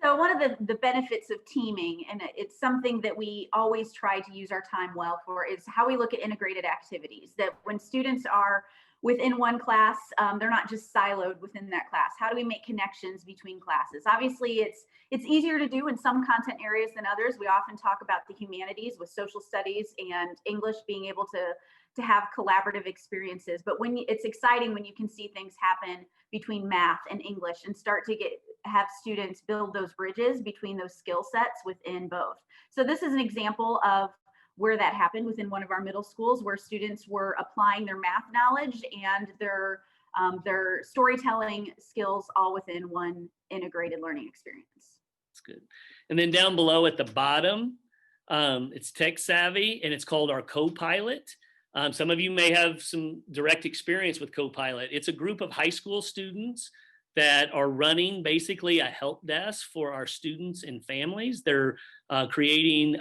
So one of the benefits of teaming, and it's something that we always try to use our time well for, is how we look at integrated activities. That when students are within one class, they're not just siloed within that class. How do we make connections between classes? Obviously, it's easier to do in some content areas than others. We often talk about the humanities with social studies and English being able to have collaborative experiences. But it's exciting when you can see things happen between math and English and start to have students build those bridges between those skill sets within both. So this is an example of where that happened within one of our middle schools, where students were applying their math knowledge and their storytelling skills all within one integrated learning experience. That's good. And then down below at the bottom, it's tech savvy, and it's called our Copilot. Some of you may have some direct experience with Copilot. It's a group of high school students that are running basically a help desk for our students and families. They're creating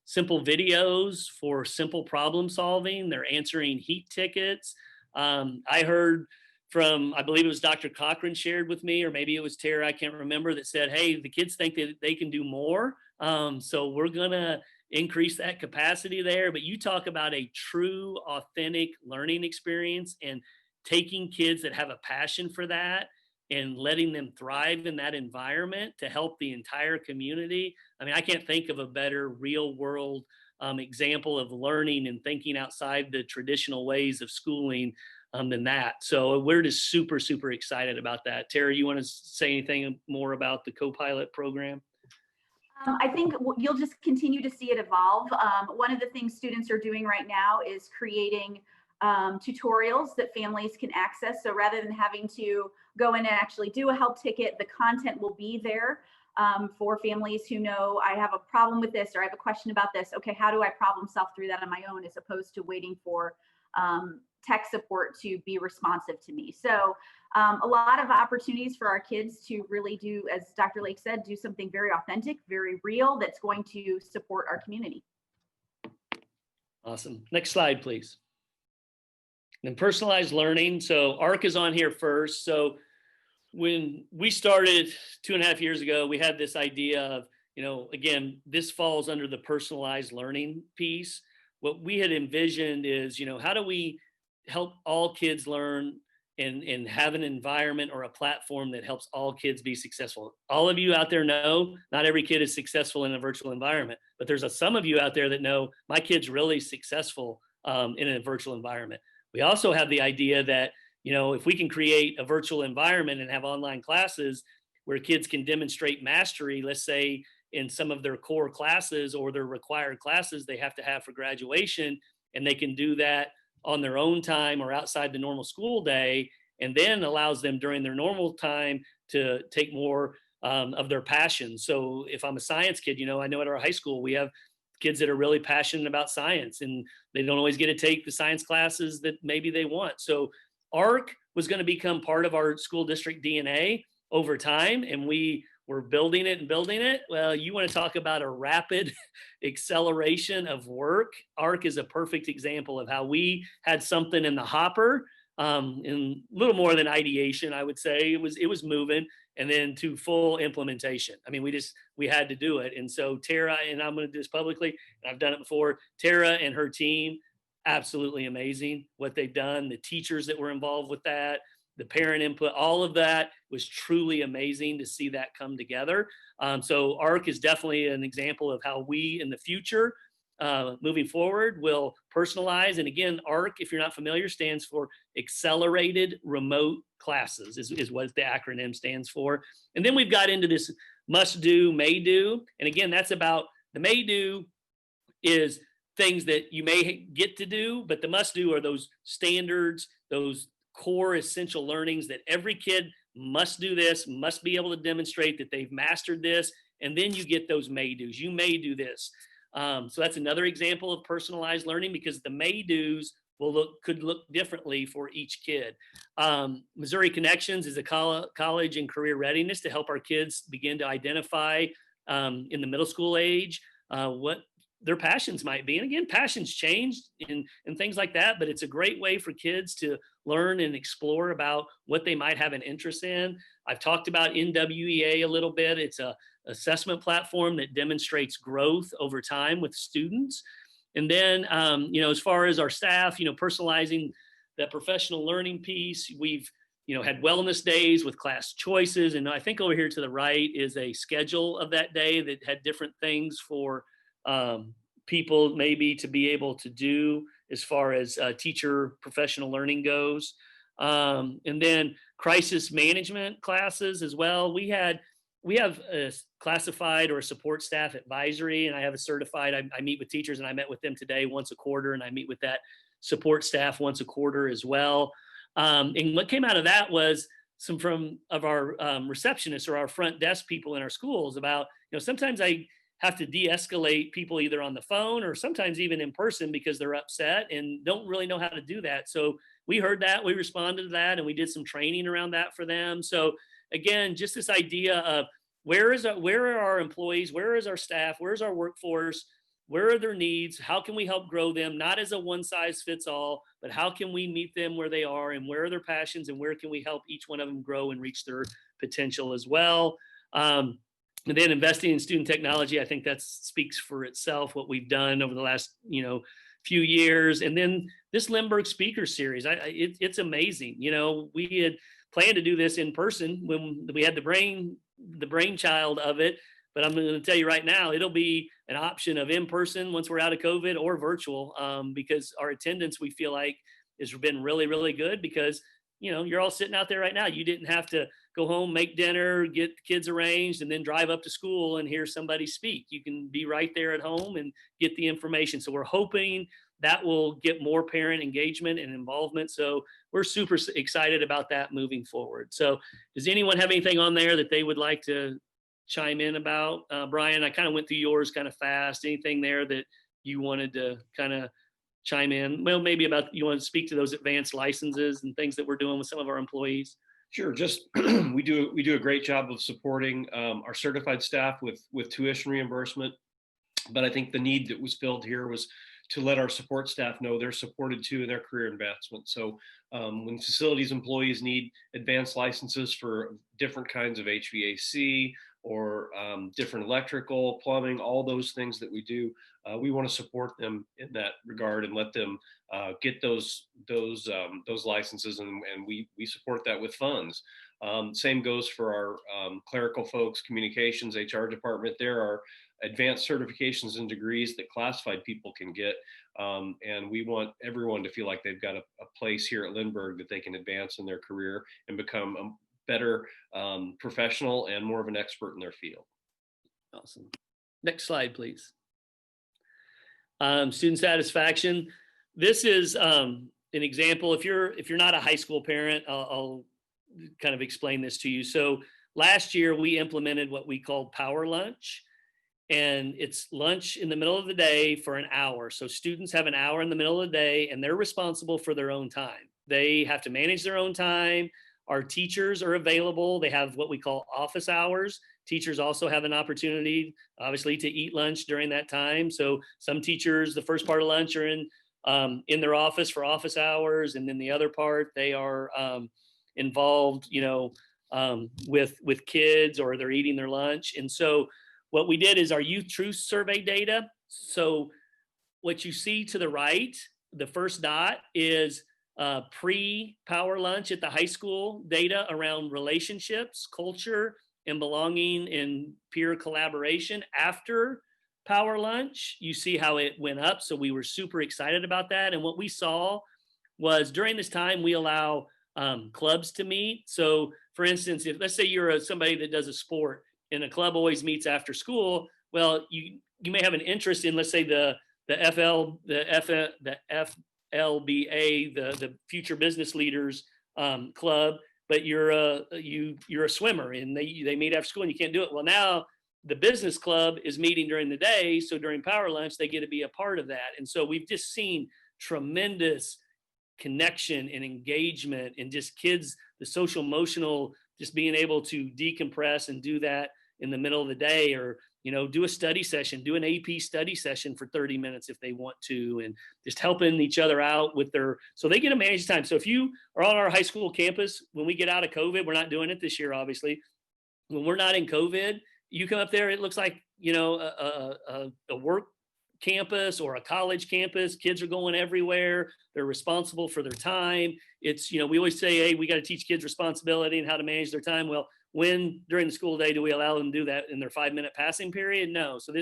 simple videos for simple problem solving. They're answering heat tickets. I heard from, I believe it was Dr. Cochran shared with me, or maybe it was Tara, I can't remember, that said, hey, the kids think that they can do more. So we're gonna increase that capacity there. But you talk about a true, authentic learning experience and taking kids that have a passion for that and letting them thrive in that environment to help the entire community. I mean, I can't think of a better real world example of learning and thinking outside the traditional ways of schooling than that. So we're just super, super excited about that. Tara, you want to say anything more about the Copilot program? I think you'll just continue to see it evolve. One of the things students are doing right now is creating tutorials that families can access. So rather than having to go in and actually do a help ticket, the content will be there for families who know, I have a problem with this, or I have a question about this. Okay, how do I problem solve through that on my own, as opposed to waiting for tech support to be responsive to me. So a lot of opportunities for our kids to really do, as Dr. Lake said, do something very authentic, very real, that's going to support our community. Awesome. Next slide, please. And personalized learning. So ARC is on here first. So when we started 2.5 years ago, we had this idea of, again, this falls under the personalized learning piece. What we had envisioned is, how do we help all kids learn and have an environment or a platform that helps all kids be successful? All of you out there know not every kid is successful in a virtual environment, but there's some of you out there that know my kid's really successful in a virtual environment. We also have the idea that, if we can create a virtual environment and have online classes where kids can demonstrate mastery, let's say in some of their core classes or their required classes they have to have for graduation, and they can do that on their own time or outside the normal school day, and then allows them during their normal time to take more of their passion. So if I'm a science kid, I know at our high school we have kids that are really passionate about science, and they don't always get to take the science classes that maybe they want. So ARC was going to become part of our school district DNA over time, and we were building it and building it. Well, you want to talk about a rapid acceleration of work. ARC is a perfect example of how we had something in the hopper, in a little more than ideation, I would say. It was moving, and then to full implementation. I mean, we had to do it. And so Tara, and I'm going to do this publicly, and I've done it before, Tara and her team, absolutely amazing what they've done. The teachers that were involved with that, the parent input, all of that was truly amazing to see that come together. So ARC is definitely an example of how we in the future, moving forward, will personalize. And again, ARC, if you're not familiar, stands for Accelerated Remote Classes, is what the acronym stands for. And then we've got into this must do, may do. And again, that's about the may do is things that you may get to do, but the must do are those standards, those core essential learnings that every kid must do this, must be able to demonstrate that they've mastered this. And then you get those may do's. You may do this. So that's another example of personalized learning, because the may do's could look differently for each kid. Missouri Connections is a college and career readiness to help our kids begin to identify in the middle school age what their passions might be. And again, passions change and things like that, but it's a great way for kids to learn and explore about what they might have an interest in. I've talked about NWEA a little bit. It's a assessment platform that demonstrates growth over time with students. And then, as far as our staff, personalizing that professional learning piece, we've, had wellness days with class choices. And I think over here to the right is a schedule of that day that had different things for people maybe to be able to do as far as teacher professional learning goes. And then crisis management classes as well. We had we have a classified or a support staff advisory, and I have a certified. I meet with teachers, and I met with them today once a quarter, and I meet with that support staff once a quarter as well. And what came out of that was some from of our receptionists or our front desk people in our schools about, sometimes I have to de-escalate people either on the phone or sometimes even in person because they're upset and don't really know how to do that. So we heard that, we responded to that, and we did some training around that for them. So again, just this idea of where are our employees, where is our staff, where's our workforce, where are their needs, how can we help grow them, not as a one size fits all, but how can we meet them where they are and where are their passions and where can we help each one of them grow and reach their potential as well. And then investing in student technology, I think that speaks for itself, what we've done over the last, few years. And then this Lindbergh Speaker Series, it's amazing. We had planned to do this in person when we had the brainchild of it. But I'm going to tell you right now, it'll be an option of in person once we're out of COVID or virtual, because our attendance, we feel like, has been really, really good because, you're all sitting out there right now. You didn't have to go home, make dinner, get the kids arranged, and then drive up to school and hear somebody speak. You can be right there at home and get the information. So we're hoping that will get more parent engagement and involvement. So we're super excited about that moving forward. So does anyone have anything on there that they would like to chime in about? Brian, I kind of went through yours kind of fast. Anything there that you wanted to kind of chime in? Well, maybe about, you want to speak to those advanced licenses and things that we're doing with some of our employees? Sure. Just we do a great job of supporting our certified staff with tuition reimbursement. But I think the need that was filled here was to let our support staff know they're supported too in their career advancement. So when facilities employees need advanced licenses for different kinds of HVAC or different electrical, plumbing, all those things that we do, we want to support them in that regard and let them get those licenses, and we support that with funds. Same goes for our clerical folks, communications, HR department. There are advanced certifications and degrees that classified people can get, and we want everyone to feel like they've got a place here at Lindbergh that they can advance in their career and become a better professional and more of an expert in their field. Awesome. Next slide, please. Student satisfaction. This is an example. If you're not a high school parent, I'll kind of explain this to you. So last year we implemented what we called Power Lunch, and it's lunch in the middle of the day for an hour. So students have an hour in the middle of the day and they're responsible for their own time. They have to manage their own time. Our teachers are available. They have what we call office hours. Teachers also have an opportunity, obviously, to eat lunch during that time. So some teachers, the first part of lunch, are in their office for office hours, and then the other part, they are involved, with kids, or they're eating their lunch. And so what we did is our Youth Truth Survey data. So what you see to the right, the first dot, is pre-Power Lunch at the high school data around relationships, culture, and belonging and peer collaboration. After Power Lunch, you see how it went up. So we were super excited about that. And what we saw was during this time, we allow clubs to meet. So for instance, if let's say you're somebody that does a sport and a club always meets after school, well, you may have an interest in, let's say, the FLBA, the Future Business Leaders Club, but you're a swimmer and they meet after school and you can't do it. Well, now the business club is meeting during the day, so during Power Lunch they get to be a part of that. And so we've just seen tremendous connection and engagement, and just kids, the social emotional, just being able to decompress and do that in the middle of the day, or do a study session, do an AP study session for 30 minutes if they want to, and just helping each other out with so they get to manage time. So if you are on our high school campus, when we get out of COVID, we're not doing it this year, obviously. When we're not in COVID, you come up there, it looks like, a work campus or a college campus. Kids are going everywhere. They're responsible for their time. It's, we always say, hey, we got to teach kids responsibility and how to manage their time. Well, when during the school day do we allow them to do that in their 5-minute passing period? No. So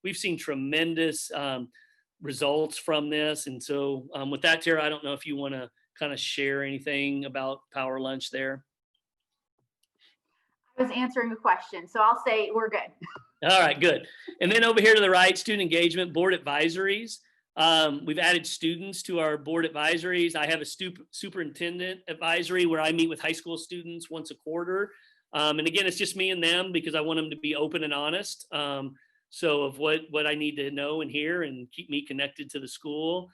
we've seen tremendous results from this. And so with that, Tara, I don't know if you want to kind of share anything about Power Lunch there. I I was answering a question, so I'll say we're good. All right, good. And then over here to the right, student engagement, board advisories. We've added students to our board advisories. I have a superintendent advisory where I meet with high school students once a quarter. And again, it's just me and them because I want them to be open and honest. So of what I need to know and hear and keep me connected to the school.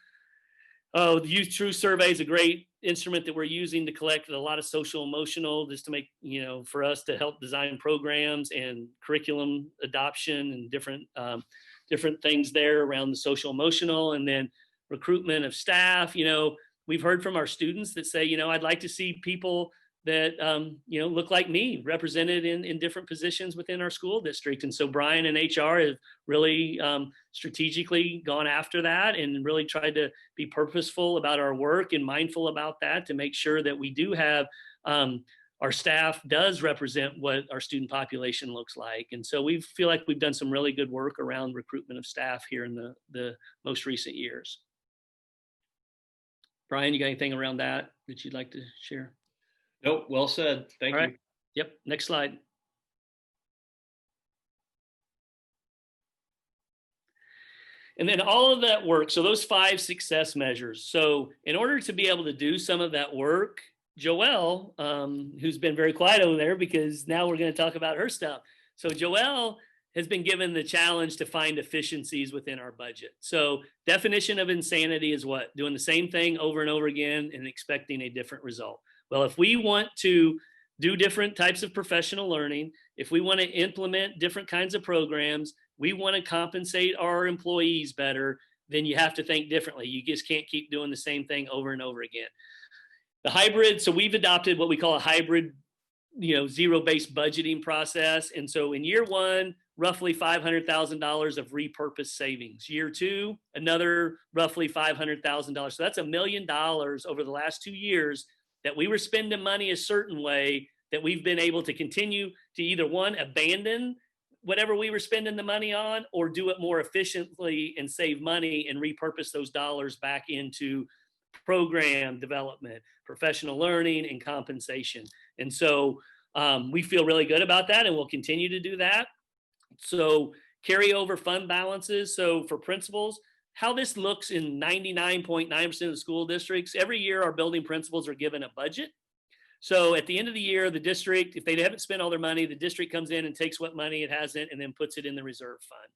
Oh, the Youth Truth Survey is a great instrument that we're using to collect a lot of social emotional, just to make, for us to help design programs and curriculum adoption and different things there around the social emotional. And then recruitment of staff. We've heard from our students that say, I'd like to see people that look like me represented in different positions within our school district. And so Brian and HR have really strategically gone after that and really tried to be purposeful about our work and mindful about that to make sure that we do have our staff does represent what our student population looks like. And so we feel like we've done some really good work around recruitment of staff here in the most recent years. Brian, you got anything around that you'd like to share? Nope, well said. Thank you. Yep, next slide. And then all of that work, so those 5 success measures. So in order to be able to do some of that work, Joelle, who's been very quiet over there because now we're going to talk about her stuff. So Joelle has been given the challenge to find efficiencies within our budget. So definition of insanity is what? Doing the same thing over and over again and expecting a different result. Well, if we want to do different types of professional learning, if we want to implement different kinds of programs, we want to compensate our employees better, then you have to think differently. You just can't keep doing the same thing over and over again. The hybrid, so we've adopted what we call a hybrid, zero-based budgeting process. And so in year 1, roughly $500,000 of repurposed savings. Year 2, another roughly $500,000. So that's $1 million over the last 2 years that we were spending money a certain way that we've been able to continue to either one, abandon whatever we were spending the money on, or do it more efficiently and save money and repurpose those dollars back into program development, professional learning, and compensation. And so we feel really good about that, and we'll continue to do that. So carryover fund balances. So for principals, how this looks in 99.9% of the school districts, every year our building principals are given a budget. So at the end of the year, the district, if they haven't spent all their money, the district comes in and takes what money it hasn't and then puts it in the reserve fund.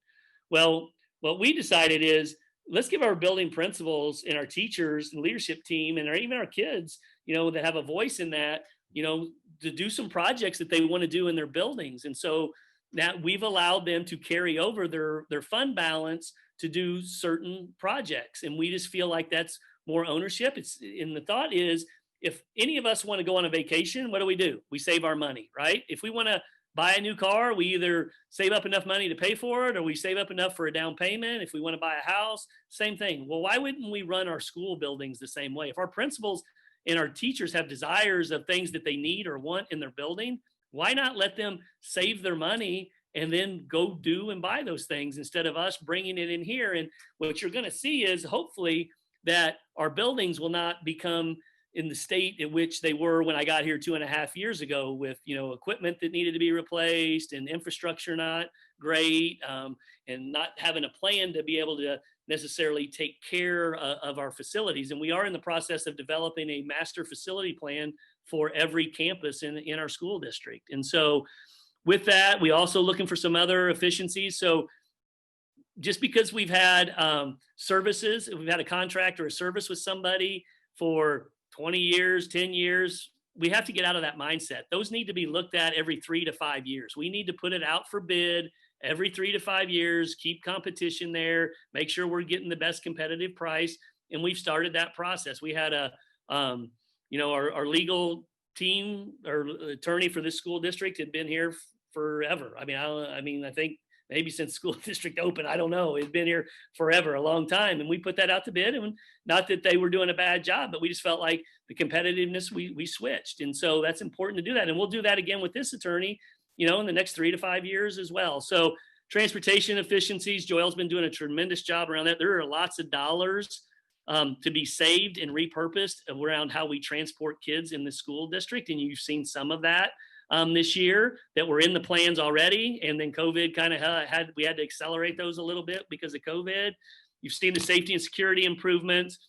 Well, what we decided is, let's give our building principals and our teachers and leadership team and even our kids, that have a voice in that, to do some projects that they want to do in their buildings. And so that we've allowed them to carry over their fund balance to do certain projects. And we just feel like that's more ownership. And the thought is, if any of us want to go on a vacation, what do? We save our money, right? If we want to buy a new car, we either save up enough money to pay for it, or we save up enough for a down payment. If we want to buy a house, same thing. Well, why wouldn't we run our school buildings the same way? If our principals and our teachers have desires of things that they need or want in their building, why not let them save their money and then go do and buy those things instead of us bringing it in here? And what you're going to see is hopefully that our buildings will not become in the state in which they were when I got here 2.5 years ago, with equipment that needed to be replaced and infrastructure not great, and not having a plan to be able to necessarily take care of our facilities. And we are in the process of developing a master facility plan for every campus in our school district. And so with that, we also looking for some other efficiencies. So just because we've had services, we've had a contract or a service with somebody for 20 years, 10 years, we have to get out of that mindset. Those need to be looked at every 3 to 5 years. We need to put it out for bid every 3 to 5 years, keep competition there, make sure we're getting the best competitive price. And we've started that process. We had our legal team or attorney for this school district had been here forever. I think maybe since school district opened, I don't know. It's been here forever, a long time. And we put that out to bid, and not that they were doing a bad job, but we just felt like the competitiveness, we switched. And so that's important to do that. And we'll do that again with this attorney, in the next 3 to 5 years as well. So transportation efficiencies, Joelle's been doing a tremendous job around that. There are lots of dollars to be saved and repurposed around how we transport kids in the school district. And you've seen some of that. this year that were in the plans already. And then COVID kind of we had to accelerate those a little bit because of COVID. You've seen the safety and security improvements.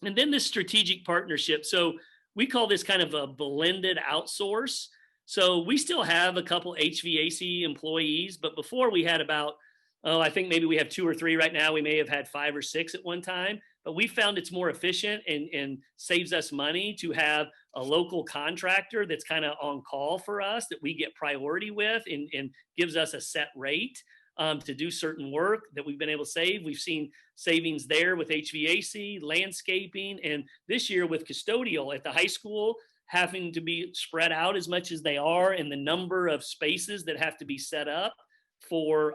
And then this strategic partnership. So we call this kind of a blended outsource. So we still have a couple HVAC employees, but before we had about, I think maybe we have 2 or 3 right now. We may have had 5 or 6 at one time, but we found it's more efficient and saves us money to have a local contractor that's kind of on call for us that we get priority with and gives us a set rate to do certain work that we've been able to save. We've seen savings there with HVAC, landscaping, and this year with custodial at the high school, having to be spread out as much as they are and the number of spaces that have to be set up for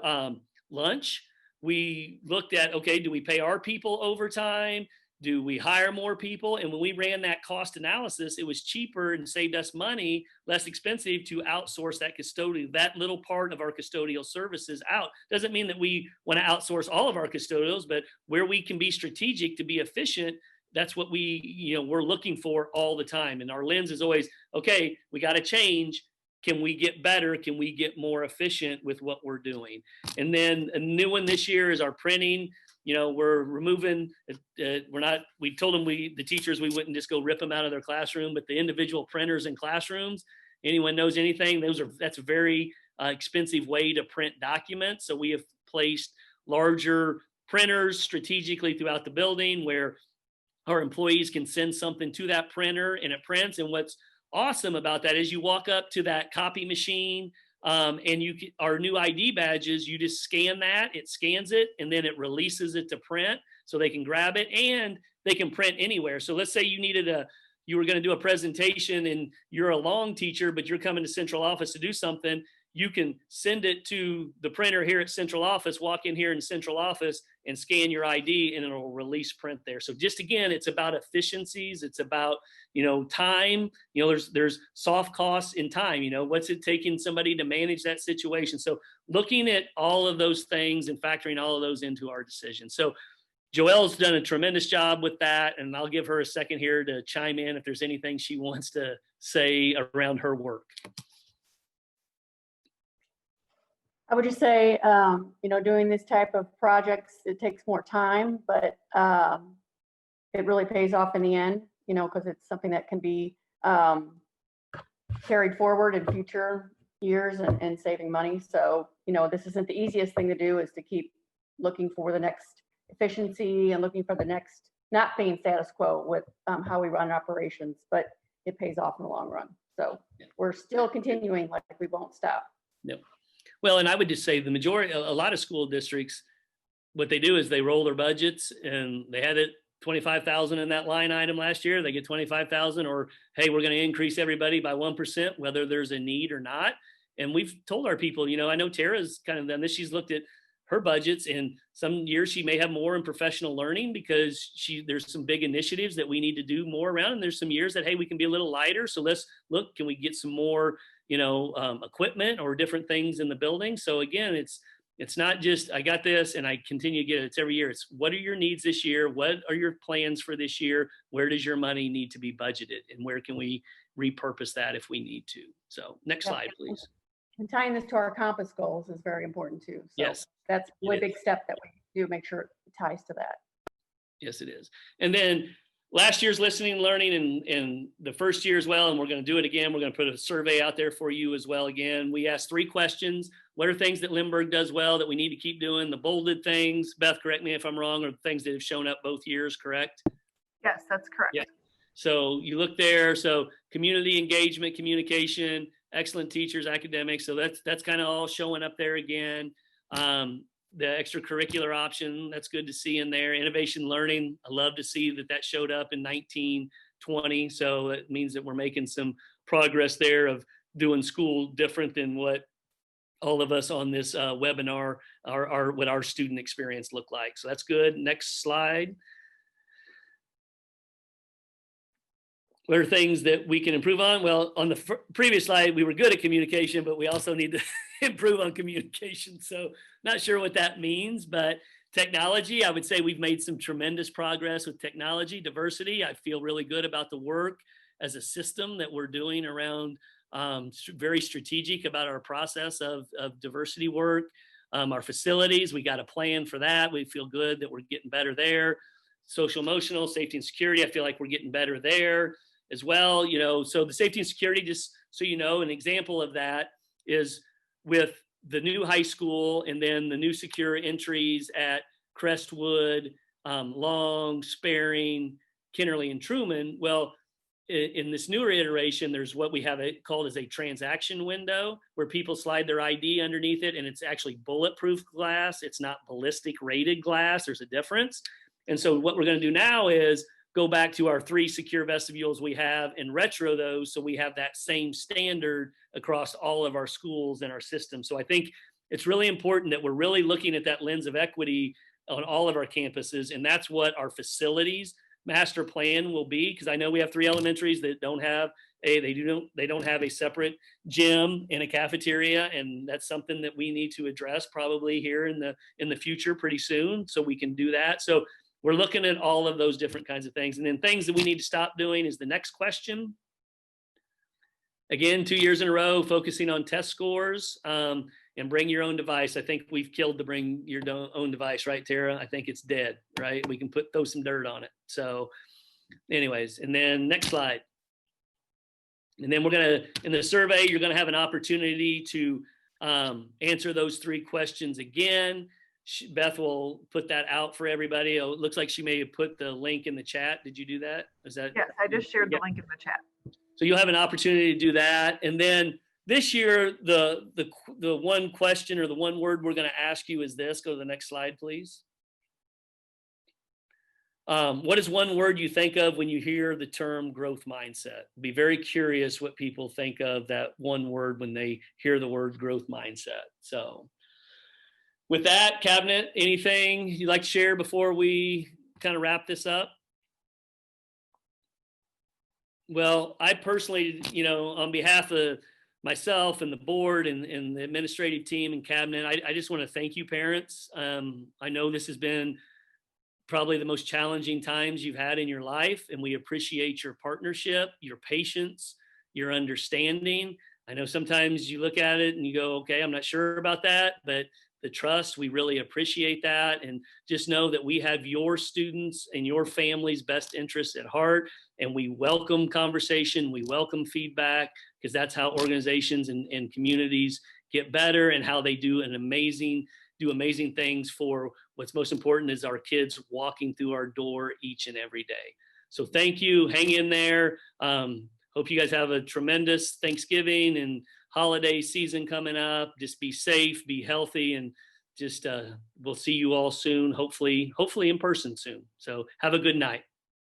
lunch. We looked at, okay, do we pay our people overtime? Do we hire more people? And when we ran that cost analysis, it was cheaper and saved us money, less expensive to outsource that custodial, that little part of our custodial services out. Doesn't mean that we want to outsource all of our custodials, but where we can be strategic to be efficient, that's what we're looking for all the time. And our lens is always, okay, we got to change. Can we get better? Can we get more efficient with what we're doing? And then a new one this year is our printing. We're removing, we told them the teachers, we wouldn't just go rip them out of their classroom, but the individual printers in classrooms, anyone knows anything, that's a very expensive way to print documents. So we have placed larger printers strategically throughout the building where our employees can send something to that printer and it prints. And what's awesome about that is you walk up to that copy machine and our new ID badges, you just scan that, it scans it, and then it releases it to print so they can grab it and they can print anywhere. So let's say you were going to do a presentation and you're a long teacher, but you're coming to central office to do something. You can send it to the printer here at central office, walk in here in central office and scan your ID and it'll release print there. So just again, it's about efficiencies. It's about, time, there's soft costs in time, what's it taking somebody to manage that situation? So looking at all of those things and factoring all of those into our decision. So Joelle's done a tremendous job with that. And I'll give her a second here to chime in if there's anything she wants to say around her work. I would just say, doing this type of projects, it takes more time, but it really pays off in the end, because it's something that can be carried forward in future years and saving money. So, this isn't the easiest thing to do, is to keep looking for the next efficiency and looking for the next, not being status quo with how we run operations, but it pays off in the long run. So we're still continuing, like we won't stop. Yep. Well, and I would just say a lot of school districts, what they do is they roll their budgets and they had it 25,000 in that line item last year. They get 25,000, or, hey, we're going to increase everybody by 1%, whether there's a need or not. And we've told our people, I know Tara's kind of done this. She's looked at her budgets, and some years she may have more in professional learning because there's some big initiatives that we need to do more around. And there's some years that, hey, we can be a little lighter. So let's look, can we get some more equipment or different things in the building? So again, it's not just, I got this and I continue to get it. It's every year. It's what are your needs this year? What are your plans for this year? Where does your money need to be budgeted? And where can we repurpose that if we need to? So next slide, please. And tying this to our compass goals is very important too. So yes. That's a really big step that we do, make sure it ties to that. Yes, it is. And then last year's listening and learning and the first year as well, and we're going to do it again. We're going to put a survey out there for you as well. Again, we asked 3 questions. What are things that Lindbergh does well that we need to keep doing? The bolded things, Beth, correct me if I'm wrong, or things that have shown up both years, correct? Yes, that's correct. Yeah. So you look there. So community engagement, communication, excellent teachers, academics. So that's kind of all showing up there again. The extracurricular option, that's good to see in there. Innovation learning, I love to see that showed up in 1920. So it means that we're making some progress there of doing school different than what all of us on this webinar what our student experience looked like. So that's good. Next slide. What are things that we can improve on? Well, on the previous slide, we were good at communication, but we also need to improve on communication. So not sure what that means, but technology, I would say we've made some tremendous progress with technology. Diversity, I feel really good about the work as a system that we're doing around very strategic about our process of diversity work. Our facilities, we got a plan for that. We feel good that we're getting better there. Social emotional, safety and security, I feel like we're getting better there as well. So the safety and security, just so you know, an example of that is with the new high school and then the new secure entries at Crestwood, Long, Sparing, Kennerly, and Truman. Well, in this newer iteration, there's what we have it called as a transaction window, where people slide their ID underneath it, and it's actually bulletproof glass. It's not ballistic rated glass. There's a difference. And so what we're going to do now is go back to our 3 secure vestibules we have and retro those, so we have that same standard across all of our schools and our system. So I think it's really important that we're really looking at that lens of equity on all of our campuses, and that's what our facilities master plan will be, because I know we have 3 elementaries that don't have they don't have a separate gym and a cafeteria, and that's something that we need to address probably here in the future pretty soon, so we can do that. So we're looking at all of those different kinds of things. And then things that we need to stop doing is the next question. Again, 2 years in a row, focusing on test scores, and bring your own device. I think we've killed the bring your own device, right, Tara? I think it's dead, right? We can throw some dirt on it. So anyways, and then next slide. And then in the survey, you're gonna have an opportunity to answer those 3 questions again. Beth will put that out for everybody. Oh, it looks like she may have put the link in the chat. Did you do that? Is that? Yes, I just shared the link in the chat. So you'll have an opportunity to do that. And then this year, the one question or the one word we're going to ask you is this. Go to the next slide, please. What is one word you think of when you hear the term growth mindset? Be very curious what people think of that one word when they hear the word growth mindset. So with that, Cabinet, anything you'd like to share before we kind of wrap this up? Well, I personally, on behalf of myself and the board and the administrative team and cabinet, I just want to thank you, parents. I know this has been probably the most challenging times you've had in your life, and we appreciate your partnership, your patience, your understanding. I know sometimes you look at it and you go, okay, I'm not sure about that, but the trust, we really appreciate that. And just know that we have your students and your family's best interests at heart, and we welcome conversation, we welcome feedback, because that's how organizations and communities get better, and how they do amazing things for what's most important is our kids walking through our door each and every day. So thank you, hang in there. Hope you guys have a tremendous Thanksgiving and holiday season coming up. Just be safe, be healthy, and just we'll see you all soon, hopefully in person soon. So have a good night.